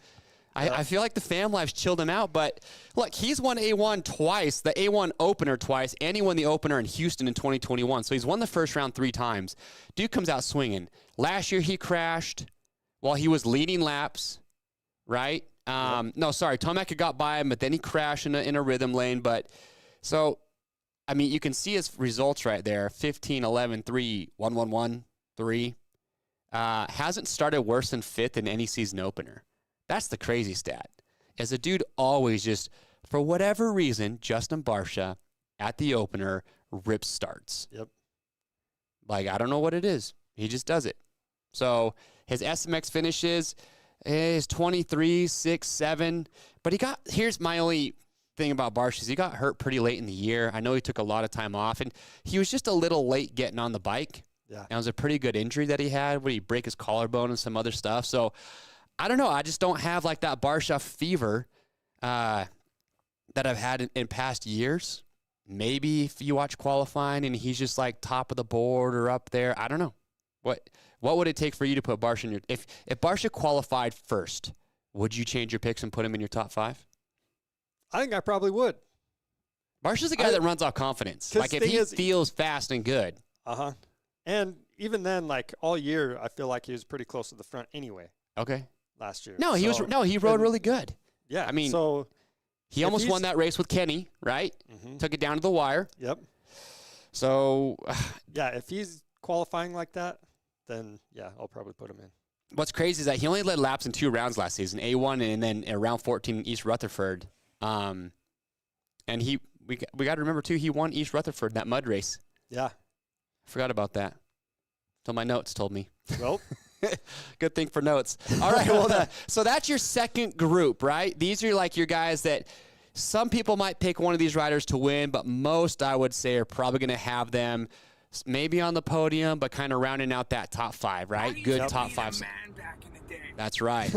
I feel like the fam life's chilled him out, but look, he's won A1 twice, the A1 opener twice, and he won the opener in Houston in 2021. So he's won the first round 3 times. Dude comes out swinging. Last year he crashed while he was leading laps, right? No, sorry, Tomac got by him, but then he crashed in a rhythm lane. But so, I mean, you can see his results right there: 15, 11, 3, 1, 1, 1, 3. Hasn't started worse than 5th in any season opener. That's the crazy stat. Is a dude always just, for whatever reason, Justin Barsha at the opener rips starts.
Yep.
I don't know what it is. He just does it. So his SMX finishes is 23, 6, 7. But here's my only thing about Barsha is he got hurt pretty late in the year. I know he took a lot of time off, and he was just a little late getting on the bike.
Yeah.
And it was a pretty good injury that he had where he break his collarbone and some other stuff. So I don't know. I just don't have that Barsha fever that I've had in past years. Maybe if you watch qualifying and he's just top of the board or up there, I don't know. What would it take for you to put Barsha in your? If Barsha qualified first, would you change your picks and put him in your top 5?
I think I probably would.
Barsha's a guy that runs off confidence. If he feels fast and good.
And even then, all year, I feel like he was pretty close to the front anyway.
Okay.
Last year.
He rode really good.
Yeah.
I mean,
so
He almost won that race with Kenny, right? Took it down to the wire.
Yep.
So,
yeah, if he's qualifying like that, then, yeah, I'll probably put him in.
what's crazy is that he only led laps in 2 rounds last season, A1 and then around 14 in East Rutherford. And we got to remember, too, he won East Rutherford, that mud race.
Yeah.
I forgot about that. So my notes told me.
Well,
good thing for notes. All right, well, so that's your second group, right? These are like your guys that some people might pick one of these riders to win, but most, I would say, are probably going to have them maybe on the podium, but kind of rounding out that top 5, right? Good top 5. That's right.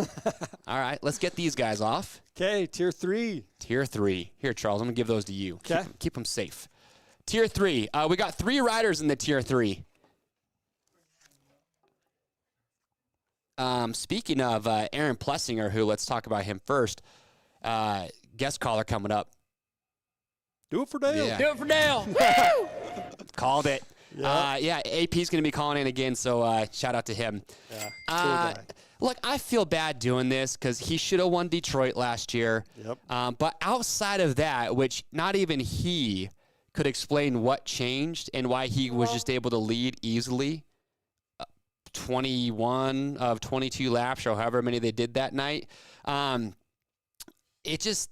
All right, let's get these guys off.
okay, tier 3.
Tier 3. Here, Charles, I'm going to give those to you.
Okay.
Keep them safe. Tier 3. We got 3 riders in the Tier 3. Speaking of Aaron Plessinger, who, let's talk about him first. Guest caller coming up.
Do it for Dale.
Yeah.
Do it for Dale.
Called it.
Yeah.
AP's going to be calling in again, so shout out to him.
Yeah, cool guy.
Look, I feel bad doing this because he should have won Detroit last year.
Yep.
But outside of that, which not even he could explain what changed and why he was just able to lead easily 21 of 22 laps or however many they did that night. It just,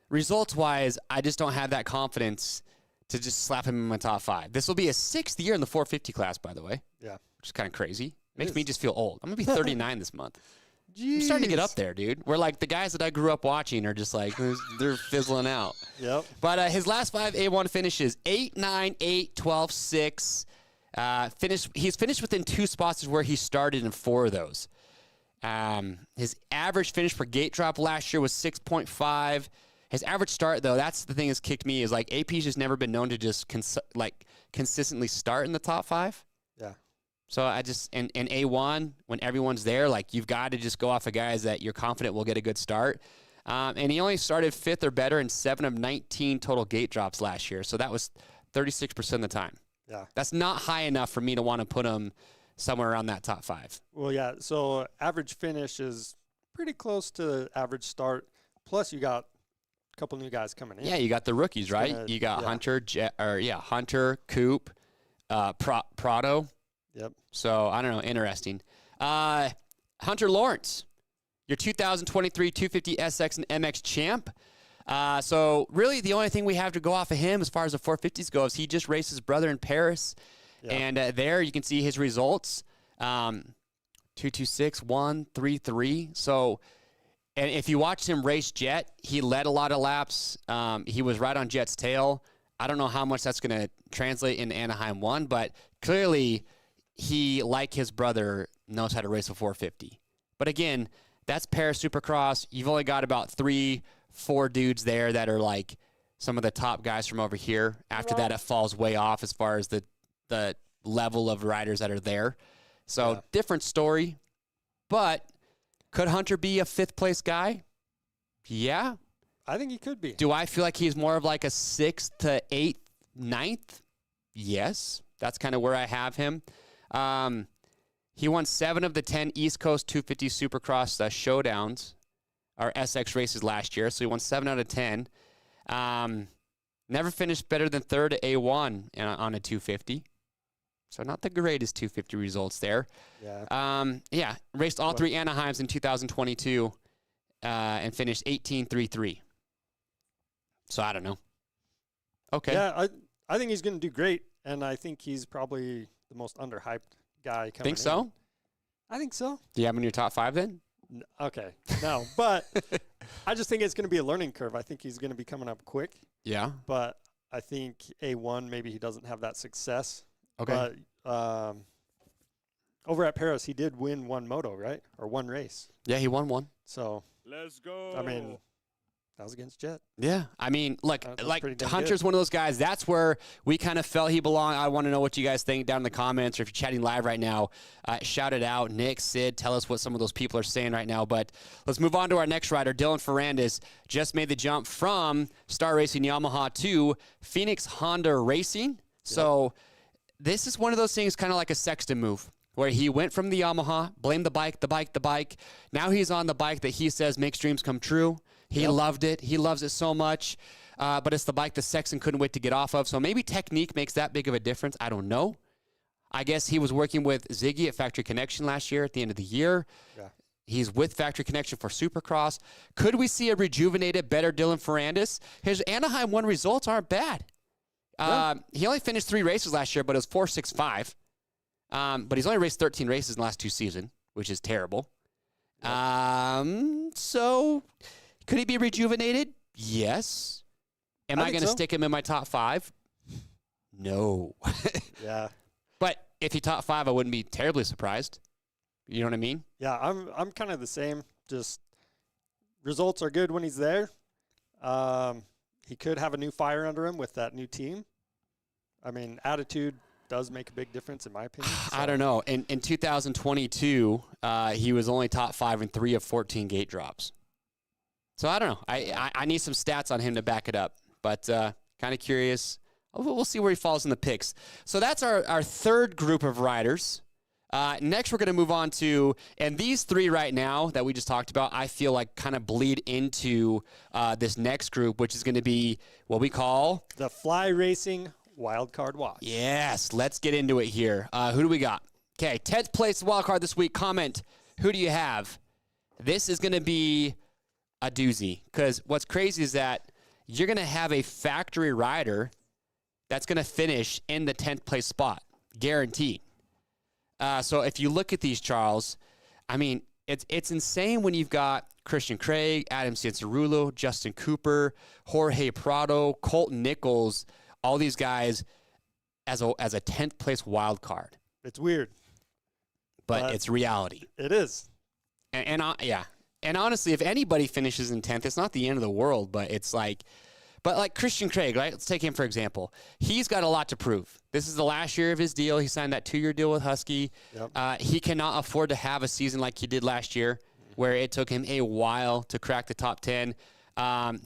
results-wise, I just don't have that confidence to just slap him in my top 5. This will be his 6th year in the 450 class, by the way.
Yeah.
Which is kind of crazy. Makes me just feel old. I'm going to be 39 this month.
Jeez.
I'm starting to get up there, dude. We're like the guys that I grew up watching are just like, they're fizzling out.
Yep.
But his last 5 A1 finishes 8, 9, 8, 12, 6. He's finished within 2 spots where he started in 4 of those. His average finish per gate drop last year was 6.5. His average start, though, that's the thing that's kicked me, is like AP's just never been known to just consistently start in the top 5.
Yeah.
So I just, in A1, when everyone's there, like you've got to just go off of guys that you're confident will get a good start. And he only started 5th or better in 7 of 19 total gate drops last year. So that was 36% of the time.
Yeah.
That's not high enough for me to want to put him somewhere around that top 5.
Well, yeah. So average finish is pretty close to average start. Plus, you got a couple new guys coming in.
Yeah, you got the rookies, right? You got Hunter, Hunter, Coop, Prado.
Yep.
So, I don't know, interesting. Hunter Lawrence, your 2023 250 SX and MX champ. So, really, the only thing we have to go off of him as far as the 450s go is he just raced his brother in Paris. Yep. And there you can see his results, 226, 133. So, and if you watched him race Jett, he led a lot of laps. He was right on Jett's tail. I don't know how much that's going to translate in Anaheim 1, but clearly he, like his brother, knows how to race a 450. But again, that's Paris Supercross. You've only got about 3-4 dudes there that are like some of the top guys from over here. After that, it falls way off as far as the level of riders that are there. So different story. But could Hunter be a 5th place guy? Yeah.
I think he could be.
Do I feel like he's more of like a 6th to 8th, 9th? Yes. That's kind of where I have him. He won 7 of the 10 East Coast 250 Supercross showdowns, or SX races last year. So he won 7 out of 10. Never finished better than 3rd at A1 on a 250. So not the greatest 250 results there.
Yeah.
Raced all 3 Anaheims in 2022 and finished 18.33. So I don't know. Okay.
Yeah, I think he's going to do great, and I think he's probably the most underhyped guy coming in.
Think so?
I think so.
Do you have him in your top 5 then?
Okay. No, but I just think it's going to be a learning curve. I think he's going to be coming up quick.
Yeah.
But I think A1, maybe he doesn't have that success.
Okay.
But over at Paris, he did win 1 moto, right? Or 1 race.
Yeah, he won 1.
So,
Let's go.
I mean, that was against Jett.
Yeah. I mean, look, like Hunter's
good.
one of those guys. That's where we kind of felt he belonged. I want to know what you guys think down in the comments, or if you're chatting live right now, shout it out. Nick, Sid, tell us what some of those people are saying right now. But let's move on to our next rider. Dylan Ferrandis just made the jump from Star Racing Yamaha to Phoenix Honda Racing. Yep. So this is one of those things kind of like a Sexton move, where he went from the Yamaha, blamed the bike. Now he's on the bike that he says makes dreams come true. He loved it. He loves it so much. But it's the bike the Sexton couldn't wait to get off of. So maybe technique makes that big of a difference. I don't know. I guess he was working with Ziggy at Factory Connection last year at the end of the year. Yeah. He's with Factory Connection for Supercross. Could we see a rejuvenated, better Dylan Ferrandis? His Anaheim 1 results aren't bad. He only finished 3 races last year, but it was 4.65. But he's only raced 13 races in the last 2 seasons, which is terrible. So could he be rejuvenated? Yes. Am I going to stick him in my top 5? No.
Yeah.
But if he top 5, I wouldn't be terribly surprised. You know what I mean?
Yeah, I'm kind of the same. Just results are good when he's there. He could have a new fire under him with that new team. I mean, attitude does make a big difference, in my opinion. So.
I don't know. In 2022, he was only top 5 in 3 of 14 gate drops. So I don't know. I need some stats on him to back it up. But kind of curious. We'll see where he falls in the picks. So that's our third group of riders. Next, we're going to move on to, and these 3 right now that we just talked about, I feel like kind of bleed into this next group, which is going to be what we call
the Fly Racing Wildcard Watch.
Yes, let's get into it here. Who do we got? Okay, 10th place wildcard this week. Comment, who do you have? This is going to be a doozy, because what's crazy is that you're going to have a factory rider that's going to finish in the 10th place spot, guaranteed. So if you look at these, Charles, I mean, it's insane when you've got Christian Craig, Adam Cianciarulo, Justin Cooper, Jorge Prado, Colton Nichols, all these guys as a 10th place wild card.
It's weird.
But it's reality.
It is.
And honestly, if anybody finishes in 10th, it's not the end of the world, but it's like... But like Christian Craig, right? Let's take him for example. He's got a lot to prove. This is the last year of his deal. He signed that 2-year deal with Husky. Yep. He cannot afford to have a season like he did last year, where it took him a while to crack the top 10.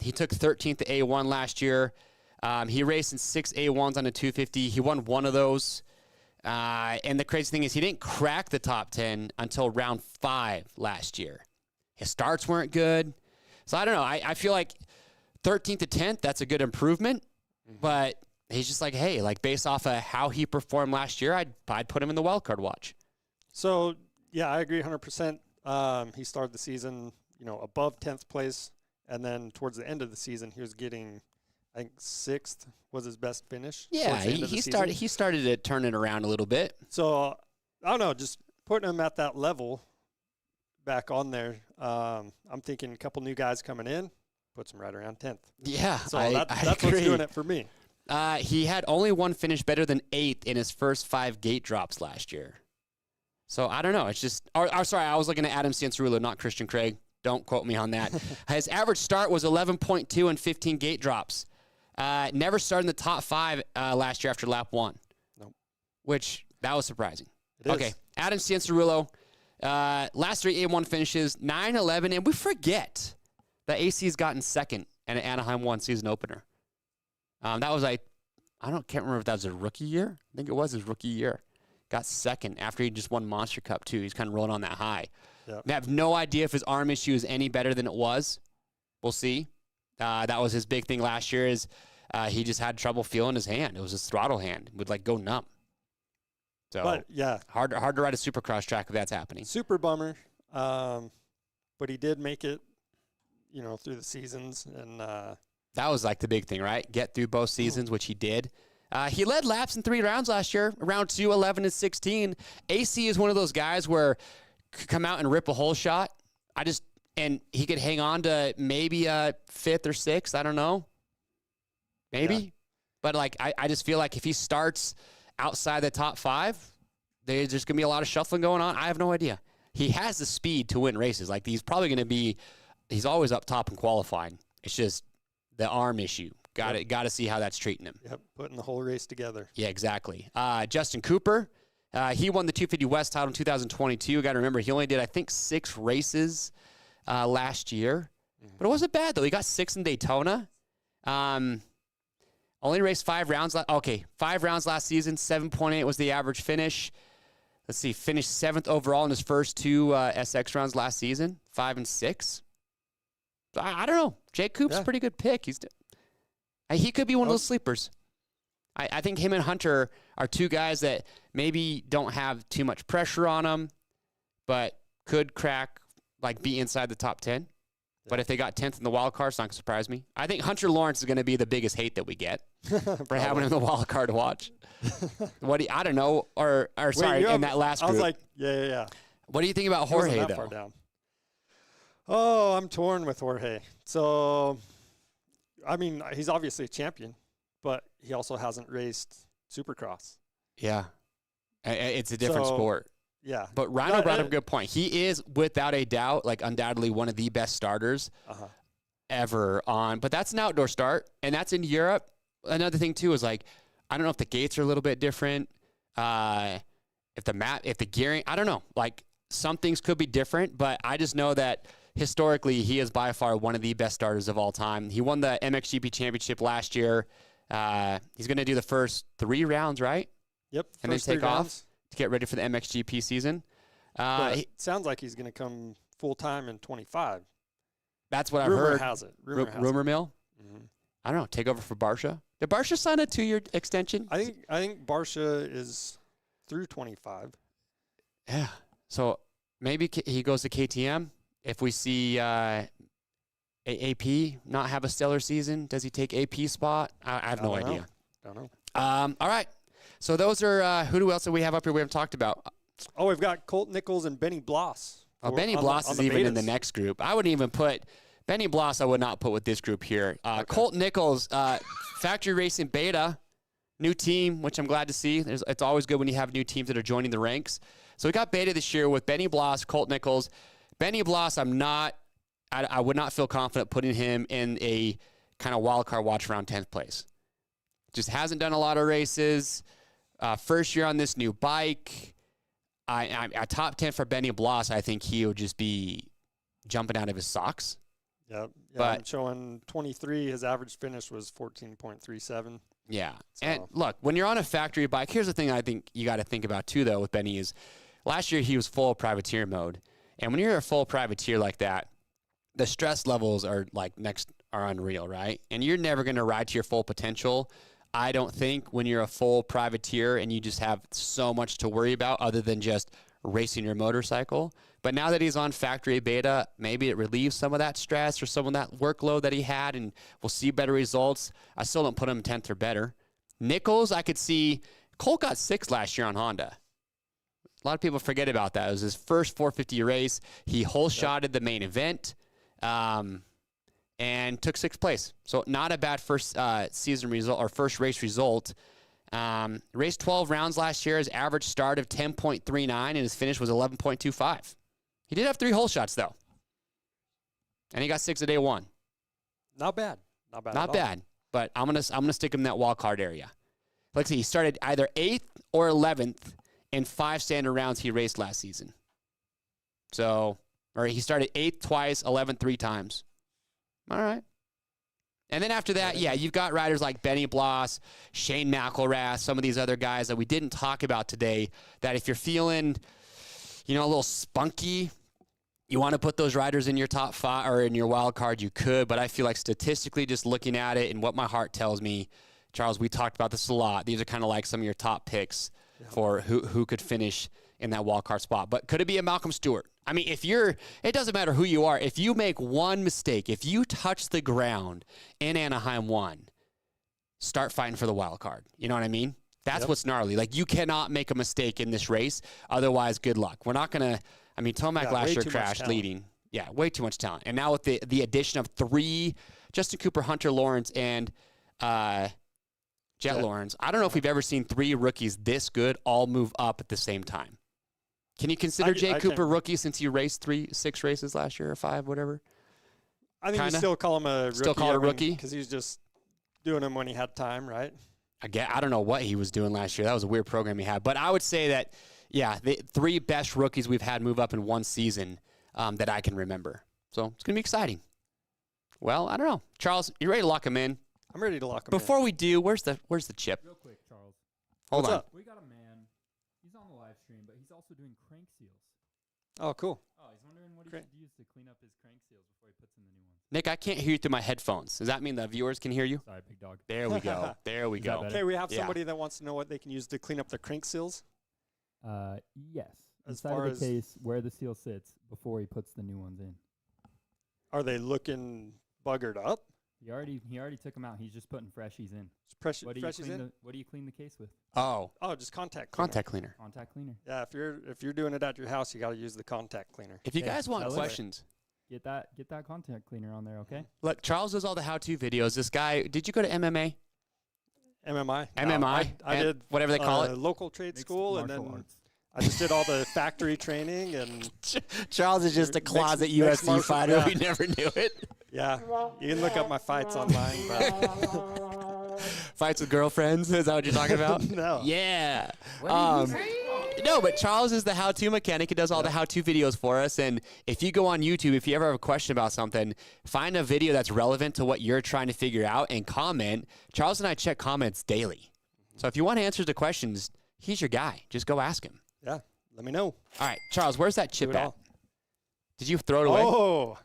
He took 13th to A1 last year. He raced in 6 A1s on a 250. He won 1 of those. And the crazy thing is he didn't crack the top 10 until round 5 last year. His starts weren't good. So I don't know. I feel like 13th to 10th, that's a good improvement. But he's just like, hey, like based off of how he performed last year, I'd put him in the wildcard watch.
So, yeah, I agree 100%. He started the season, above 10th place. And then towards the end of the season, he was getting, I think, 6th was his best finish.
Yeah, he started to turn it around a little bit.
So, I don't know, just putting him at that level back on there. I'm thinking a couple new guys coming in. Puts him right around 10th.
Yeah,
so that's what's doing it for me.
He had only one finish better than 8th in his first 5 gate drops last year. So I don't know. It's just, sorry, I was looking at Adam Cianciarulo, not Christian Craig. Don't quote me on that. His average start was 11.2 and 15 gate drops. Never started in the top 5 last year after lap 1.
Nope.
Which, that was surprising.
It is.
Okay, Adam Cianciarulo, last 3 A1 finishes, 9-11, and we forget that AC's gotten second in an Anaheim 1 season opener. That was can't remember if that was his rookie year. I think it was his rookie year. Got second after he just won Monster Cup too. He's kind of rolling on that high. Yep. I have no idea if his arm issue is any better than it was. We'll see. That was his big thing last year is he just had trouble feeling his hand. It was his throttle hand. Would go numb. So
but, yeah.
Hard to ride a Supercross track if that's happening.
Super bummer. But he did make it through the seasons. And
that was the big thing, right? Get through both seasons, which he did. He led laps in 3 rounds last year, round 2, 11, and 16. AC is one of those guys where could come out and rip a whole shot. And he could hang on to maybe a 5th or 6th. I don't know. Maybe. Yeah. But I just feel like if he starts outside the top 5, there's just going to be a lot of shuffling going on. I have no idea. He has the speed to win races. He's probably going to be... He's always up top in qualifying. It's just the arm issue. Got to see how that's treating him.
Yep, putting the whole race together.
Yeah, exactly. Justin Cooper, he won the 250 West title in 2022. Got to remember, he only did, I think, 6 races last year. Mm-hmm. But it wasn't bad, though. He got 6th in Daytona. Only raced 5 rounds. 5 rounds last season. 7.8 was the average finish. Let's see, finished 7th overall in his first 2 SX rounds last season. 5 and 6. So I don't know. Jake Coop's a pretty good pick. He could be one of those sleepers. I think him and Hunter are two guys that maybe don't have too much pressure on them, but could crack, like be inside the top 10. But if they got 10th in the wild card, it's not going to surprise me. I think Hunter Lawrence is going to be the biggest hate that we get for having him in the wild card watch. I don't know. Or sorry, in that last group.
I was like, yeah.
What do you think about Jorge, though?
Far down. Oh, I'm torn with Jorge. So, I mean, he's obviously a champion, but he also hasn't raced Supercross.
Yeah. It's a different sport.
Yeah.
But Ryno brought up a good point. He is, without a doubt, like undoubtedly one of the best starters ever on. But that's an outdoor start, and that's in Europe. Another thing, too, is like, I don't know if the gates are a little bit different. If the gearing, I don't know. Like, some things could be different, but I just know that historically he is by far one of the best starters of all time. He won the MXGP championship last year. He's going to do the first 3 rounds, right?
Yep.
And then take off to get ready for the MXGP season.
It sounds like he's going to come full-time in 25.
That's what I've heard.
Rumor has it.
Rumor mill?
Mm-hmm.
I don't know. Take over for Barsha? Did Barsha sign a 2-year extension?
I think Barsha is through 25.
Yeah. So maybe he goes to KTM. If we see AP not have a stellar season, does he take AP spot? I have no idea.
Don't know.
All right. So those are who else do we have up here we haven't talked about?
Oh, we've got Colt Nichols and Benny Bloss.
Oh, Benny Bloss is even in the next group. I wouldn't even put Benny Bloss. I would not put with this group here. Colt Nichols, Factory Racing Beta, new team, which I'm glad to see. It's always good when you have new teams that are joining the ranks. So we got Beta this year with Benny Bloss, Colt Nichols. Benny Bloss, I would not feel confident putting him in a kind of wildcard watch around 10th place. Just hasn't done a lot of races. First year on this new bike. A top 10 for Benny Bloss, I think he would just be jumping out of his socks.
Yeah,
but
I'm showing 23. His average finish was 14.37.
Yeah.
So.
And look, when you're on a factory bike, here's the thing I think you got to think about too, though, with Benny is last year he was full privateer mode. And when you're a full privateer like that, the stress levels are unreal, right? And you're never going to ride to your full potential. I don't think when you're a full privateer and you just have so much to worry about other than just racing your motorcycle. But now that he's on factory beta, maybe it relieves some of that stress or some of that workload that he had, and we'll see better results. I still don't put him 10th or better. Nichols, I could see. Colt got 6th last year on Honda. A lot of people forget about that. It was his first 450 race. He hole-shotted the main event. And took 6th place. So not a bad first season result or first race result. Raced 12 rounds last year. His average start of 10.39 and his finish was 11.25. He did have 3 hole shots though. And he got 6 at day 1.
Not bad.
Not bad. But I'm gonna stick him in that wild card area. Let's see, he started either 8th or 11th in 5 standard rounds he raced last season. So, or he started 8th twice, 11th 3 times. All right. And then after that, you've got riders like Benny Bloss, Shane McElrath, some of these other guys that we didn't talk about today, that if you're feeling, a little spunky, you want to put those riders in your top 5 or in your wild card, you could. But I feel like statistically, just looking at it and what my heart tells me, Charles, we talked about this a lot. These are kind of like some of your top picks for who could finish in that wild card spot. But could it be a Malcolm Stewart? I mean, it doesn't matter who you are. If you make one mistake, if you touch the ground in Anaheim 1, start fighting for the wild card. You know what I mean? That's what's gnarly. Like, you cannot make a mistake in this race. Otherwise, good luck. We're not going to, Tomac last year crashed leading. Yeah, way too much talent. And now with the addition of 3, Justin Cooper, Hunter Lawrence, and Jett Lawrence, I don't know if we've ever seen 3 rookies this good all move up at the same time. Can you consider Jay Cooper rookie since he raced 6 races last year or 5, whatever?
I think you still call him a rookie.
Still call it a rookie?
Because he was just doing them when he had time, right?
I don't know what he was doing last year. That was a weird program he had. But I would say that, the 3 best rookies we've had move up in one season that I can remember. So it's going to be exciting. Well, I don't know. Charles, you ready to lock him in?
I'm ready to lock him in.
Before we do, where's the chip?
Real quick, Charles.
Hold on.
Up?
We got a man. He's on the live stream, but he's also doing crank seals.
Oh, cool.
Oh, he's wondering what he
Great.
should use to clean up his crank seals before he puts in the new ones.
Nick, I can't hear you through my headphones. Does that mean the viewers can hear you?
Sorry, big dog.
There we go. There we
Is that
go.
better?
Okay, we have
Yeah.
somebody that wants to know what they can use to clean up their crank seals.
Yes.
As
Inside
far
of
as-
the case where the seal sits before he puts the new ones in.
Are they looking buggered up?
He already took them out. He's just putting freshies in.
Fresh,
What do you
freshies in?
what do you clean the case with?
Oh,
Oh, just contact cleaner.
contact cleaner.
Contact cleaner.
Yeah, if you're doing it at your house, you got to use the contact cleaner.
If you
Yeah,
guys want
tell us.
questions,
Get that contact cleaner on there, okay?
look, Charles does all the how-to videos. This guy, did you go to MMA?
MMI.
MMI?
I
And
did
whatever they call it.
local trade
Mixed
school, and
martial
then
arts.
I just did all the factory training, and
Charles is just a
Mixed-
closet
mixed
UFC
martial-
fighter.
yeah.
We never knew it.
yeah, you can look up my fights online. But
Fights with girlfriends. Is that what you're talking about?
No.
Yeah.
What
No, but Charles is the how-to mechanic. He does all the how-to videos for us. And if you go on YouTube, if you ever have a question about something, find a video that's relevant to what you're trying to figure out and comment. Charles and I check comments daily. So if you want answers to questions, he's your guy. Just go ask him.
yeah, let me know.
All right, Charles, where's that
Do
chip
it
at?
all.
Did you throw it away?
Oh,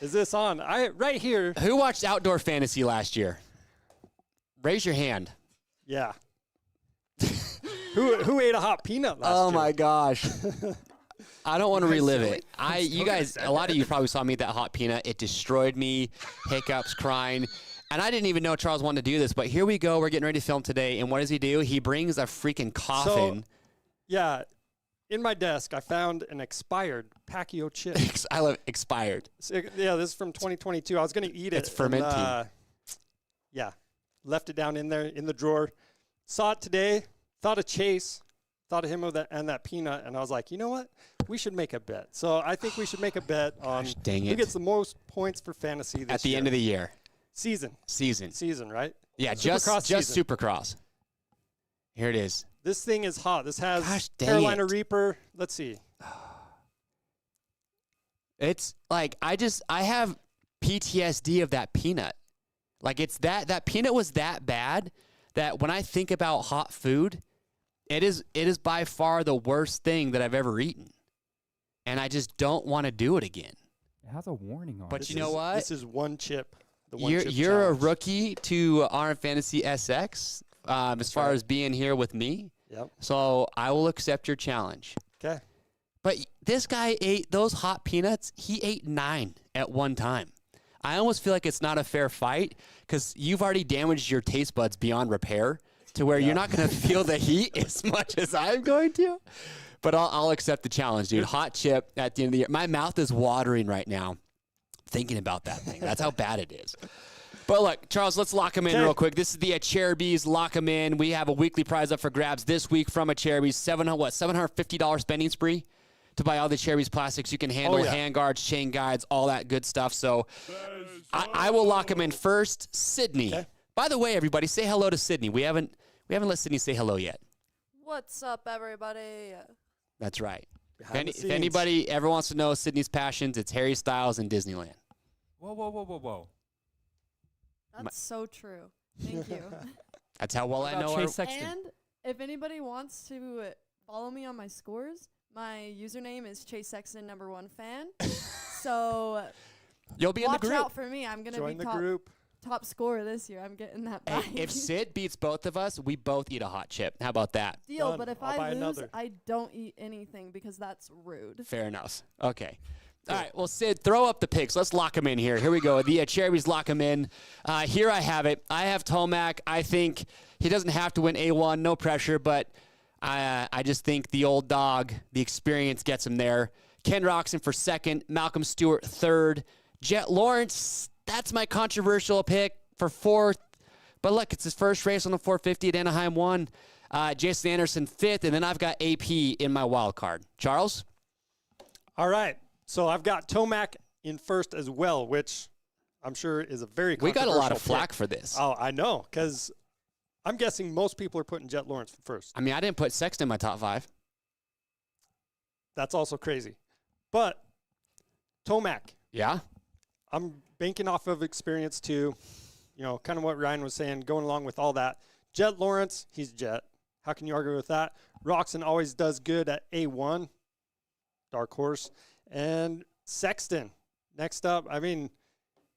is this on? Right here.
Who watched Outdoor Fantasy last year? Raise your hand.
Yeah. Who ate a hot peanut last year?
Oh my gosh. I don't want to relive
silly?
it. You guys, a lot of you probably saw me eat that hot peanut. It destroyed me, hiccups, crying. And I didn't even know Charles wanted to do this, but here we go. We're getting ready to film today. And what does he do? He brings a freaking coffin.
Yeah, in my desk, I found an expired Pacquiao chip.
I love expired.
So, yeah, this is from 2022. I was going to eat it.
It's fermenting.
And, yeah, left it down in there in the drawer. Saw it today. Thought of Chase. Thought of him and that peanut. And I was like, you know what? We should make a bet. So I think we should make a bet on
dang
who
it.
gets the most points for fantasy this
At the
year.
end of the year.
Season, right?
Yeah,
Supercross
just
season.
Supercross. Here it is.
This thing is hot. This has
Gosh, dang
Carolina
it.
Reaper. Let's see.
It's like I have PTSD of that peanut. Like it's that peanut was that bad that when I think about hot food, it is by far the worst thing that I've ever eaten. And I just don't want to do it again.
It has a warning on
But
it.
you know what?
This is one chip. The one
You're
chip
a
challenge.
rookie to RM Fantasy SX as far
right.
as being here with me.
Yep.
So I will accept your challenge.
Okay.
But this guy ate those hot peanuts. He ate 9 at one time. I almost feel like it's not a fair fight because you've already damaged your taste buds beyond repair to where you're not going to feel the heat as much as I'm going to. But I'll accept the challenge, dude. Hot chip at the end of the year. My mouth is watering right now thinking about that thing. That's how bad it is. But look, Charles, let's lock them in real quick. This is the Cherubies. Lock them in. We have a weekly prize up for grabs this week from a Cherubies. $750 spending spree to buy all the Cherubies plastics you can handle, hand guards, chain guides, all that good stuff. So I will lock them in first. Sydney.
Okay.
By the way, everybody, say hello to Sydney. We haven't let Sydney say hello yet.
What's up, everybody?
That's right.
Behind the
If
scenes.
anybody ever wants to know Sydney's passions, it's Harry Styles and Disneyland.
Whoa.
That's so true. Thank you.
That's how well I
About
know
Chase
her.
Sexton.
And if anybody wants to follow me on my scores, my username is Chase Sexton #1 fan. So
You'll be in the
watch
group.
out for me. I'm gonna
Join
be
the group.
top scorer this year. I'm getting that
Hey,
back.
if Sid beats both of us, we both eat a hot chip. How about that?
Deal,
Done.
but if
I'll buy
I lose,
another.
I don't eat anything because that's rude.
Fair enough. Okay. All right. Well, Sid, throw up the picks. Let's lock them in here. Here we go. The Cherubies lock them in. Here I have it. I have Tomac. I think he doesn't have to win A1. No pressure, but I just think the old dog, the experience gets him there. Ken Roxon for second. Malcolm Stewart third. Jett Lawrence, that's my controversial pick for fourth. But look, it's his first race on the 450 at Anaheim 1. Jason Anderson fifth, and then I've got AP in my wild card. Charles?
All right. So I've got Tomac in first as well, which I'm sure is a very
We got a lot of
controversial
flack
pick.
for this.
Oh, I know, because I'm guessing most people are putting Jett Lawrence first.
I mean, I didn't put Sexton in my top 5.
That's also crazy. But Tomac,
Yeah?
I'm banking off of experience too. You know, kind of what Ryan was saying, going along with all that. Jett Lawrence, he's Jett. How can you argue with that? Roxon always does good at A1. dark horse. And Sexton, next up. I mean,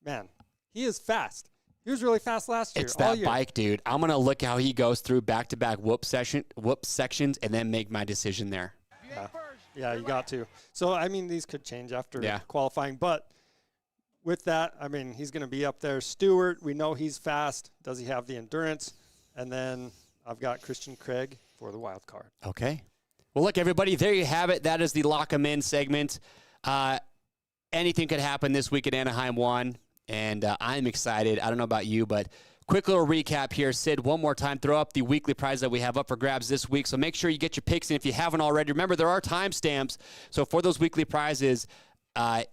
man, he is fast. He was really fast last year.
It's
all
that
year.
bike, dude. I'm going to look how he goes through back-to-back whoop sections and then make my decision there.
Yeah, you got to. So, I mean, these could change after
Yeah.
qualifying. But with that, I mean, he's going to be up there. Stewart, we know he's fast. Does he have the endurance? And then I've got Christian Craig for the wild card.
Okay. Well, look, everybody, there you have it. That is the Lock 'em In segment. Anything could happen this week at Anaheim 1, and I'm excited. I don't know about you, but quick little recap here. Sid, one more time, throw up the weekly prize that we have up for grabs this week. So make sure you get your picks in if you haven't already. Remember, there are timestamps. So for those weekly prizes,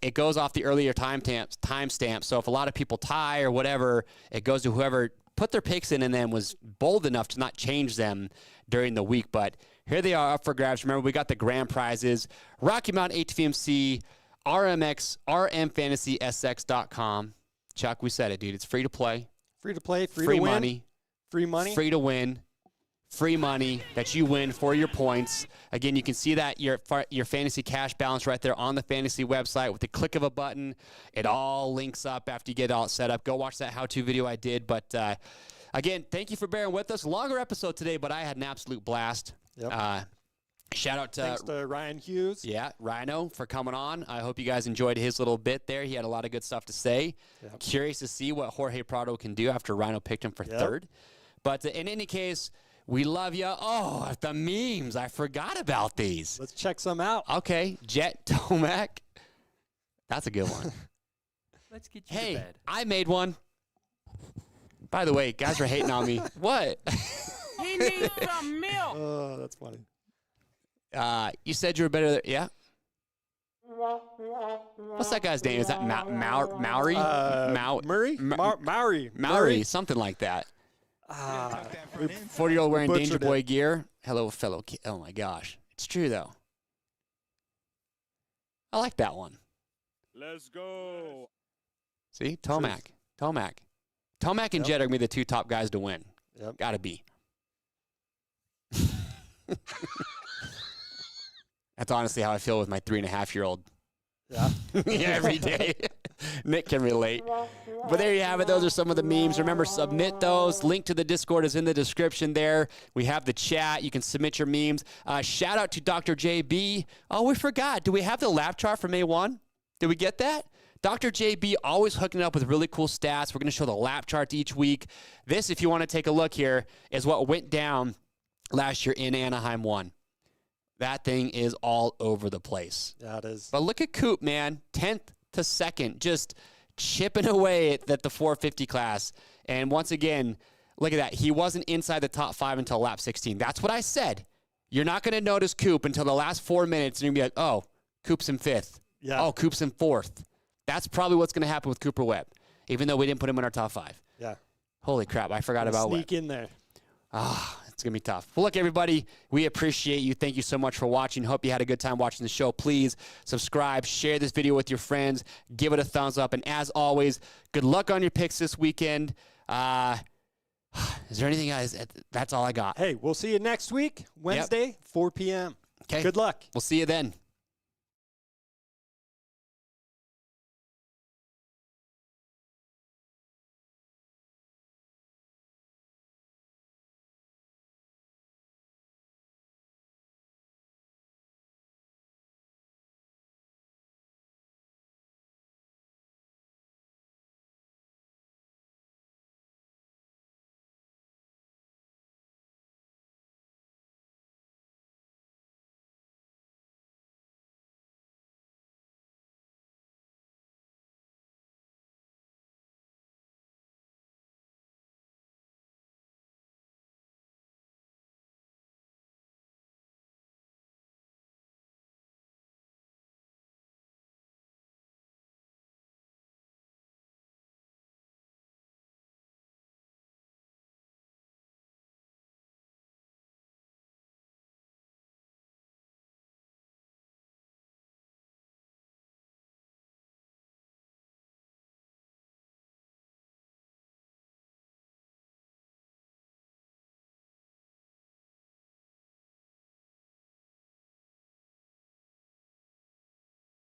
it goes off the earlier timestamp. So if a lot of people tie or whatever, it goes to whoever put their picks in and then was bold enough to not change them during the week. But here they are up for grabs. Remember, we got the grand prizes. Rocky Mountain ATVMC, RMFantasysX.com. Chuck, we said it, dude. It's free to play.
Free to play, free
Free
to win.
money.
Free money.
Free to win. Free money that you win for your points. Again, you can see that your fantasy cash balance right there on the fantasy website with the click of a button. It all links up after you get it all set up. Go watch that how-to video I did. But again, thank you for bearing with us. Longer episode today, but I had an absolute blast.
Yep.
Shout out to
Thanks to Ryan Hughes.
Yeah, Ryno for coming on. I hope you guys enjoyed his little bit there. He had a lot of good stuff to say.
Yep.
Curious to see what Jorge Prado can do after Ryno picked him for third. But in any case, we love you. Oh, the memes. I forgot about these.
Let's check some out.
Okay, Jett, Tomac. That's a good one.
Let's get you to
Hey,
bed.
I made one. By the way, guys are hating on me. What?
He needs some milk.
Oh, that's funny.
You said you were better. Yeah. What's that guy's name? Is that Maori?
Murray? Maori.
Maori, something like that. 40-year-old wearing
butchered
Danger Boy
it.
gear. Hello, fellow kid. Oh, my gosh. It's true, though. I like that one.
Let's go.
See? Tomac. Tomac and Jett are going to be the two top guys to win.
Yep.
Got to be. That's honestly how I feel with my 3.5-year-old.
Yeah.
Every day. Nick can relate. But there you have it. Those are some of the memes. Remember, submit those. Link to the Discord is in the description there. We have the chat. You can submit your memes. Shout out to Dr. JB. Oh, we forgot. Do we have the lap chart for May 1? Did we get that? Dr. JB always hooking up with really cool stats. We're going to show the lap chart each week. This, if you want to take a look here, is what went down last year in Anaheim 1. That thing is all over the place.
Yeah, it is.
But look at Coop, man. 10th to 2nd, just chipping away at the 450 class. And once again, look at that. He wasn't inside the top 5 until lap 16. That's what I said. You're not going to notice Coop until the last 4 minutes, and you're going to be like, oh, Coop's in 5th.
Yeah.
Oh, Coop's in 4th. That's probably what's going to happen with Cooper Webb, even though we didn't put him in our top 5.
Yeah.
Holy crap, I forgot about Webb.
Sneak in there.
It's going to be tough. Well, look, everybody, we appreciate you. Thank you so much for watching. Hope you had a good time watching the show. Please subscribe, share this video with your friends, give it a thumbs up. And as always, good luck on your picks this weekend. Is there anything else? That's all I got.
Hey, we'll see you next week, Wednesday, 4 p.m.
Okay.
Good luck.
We'll see you then.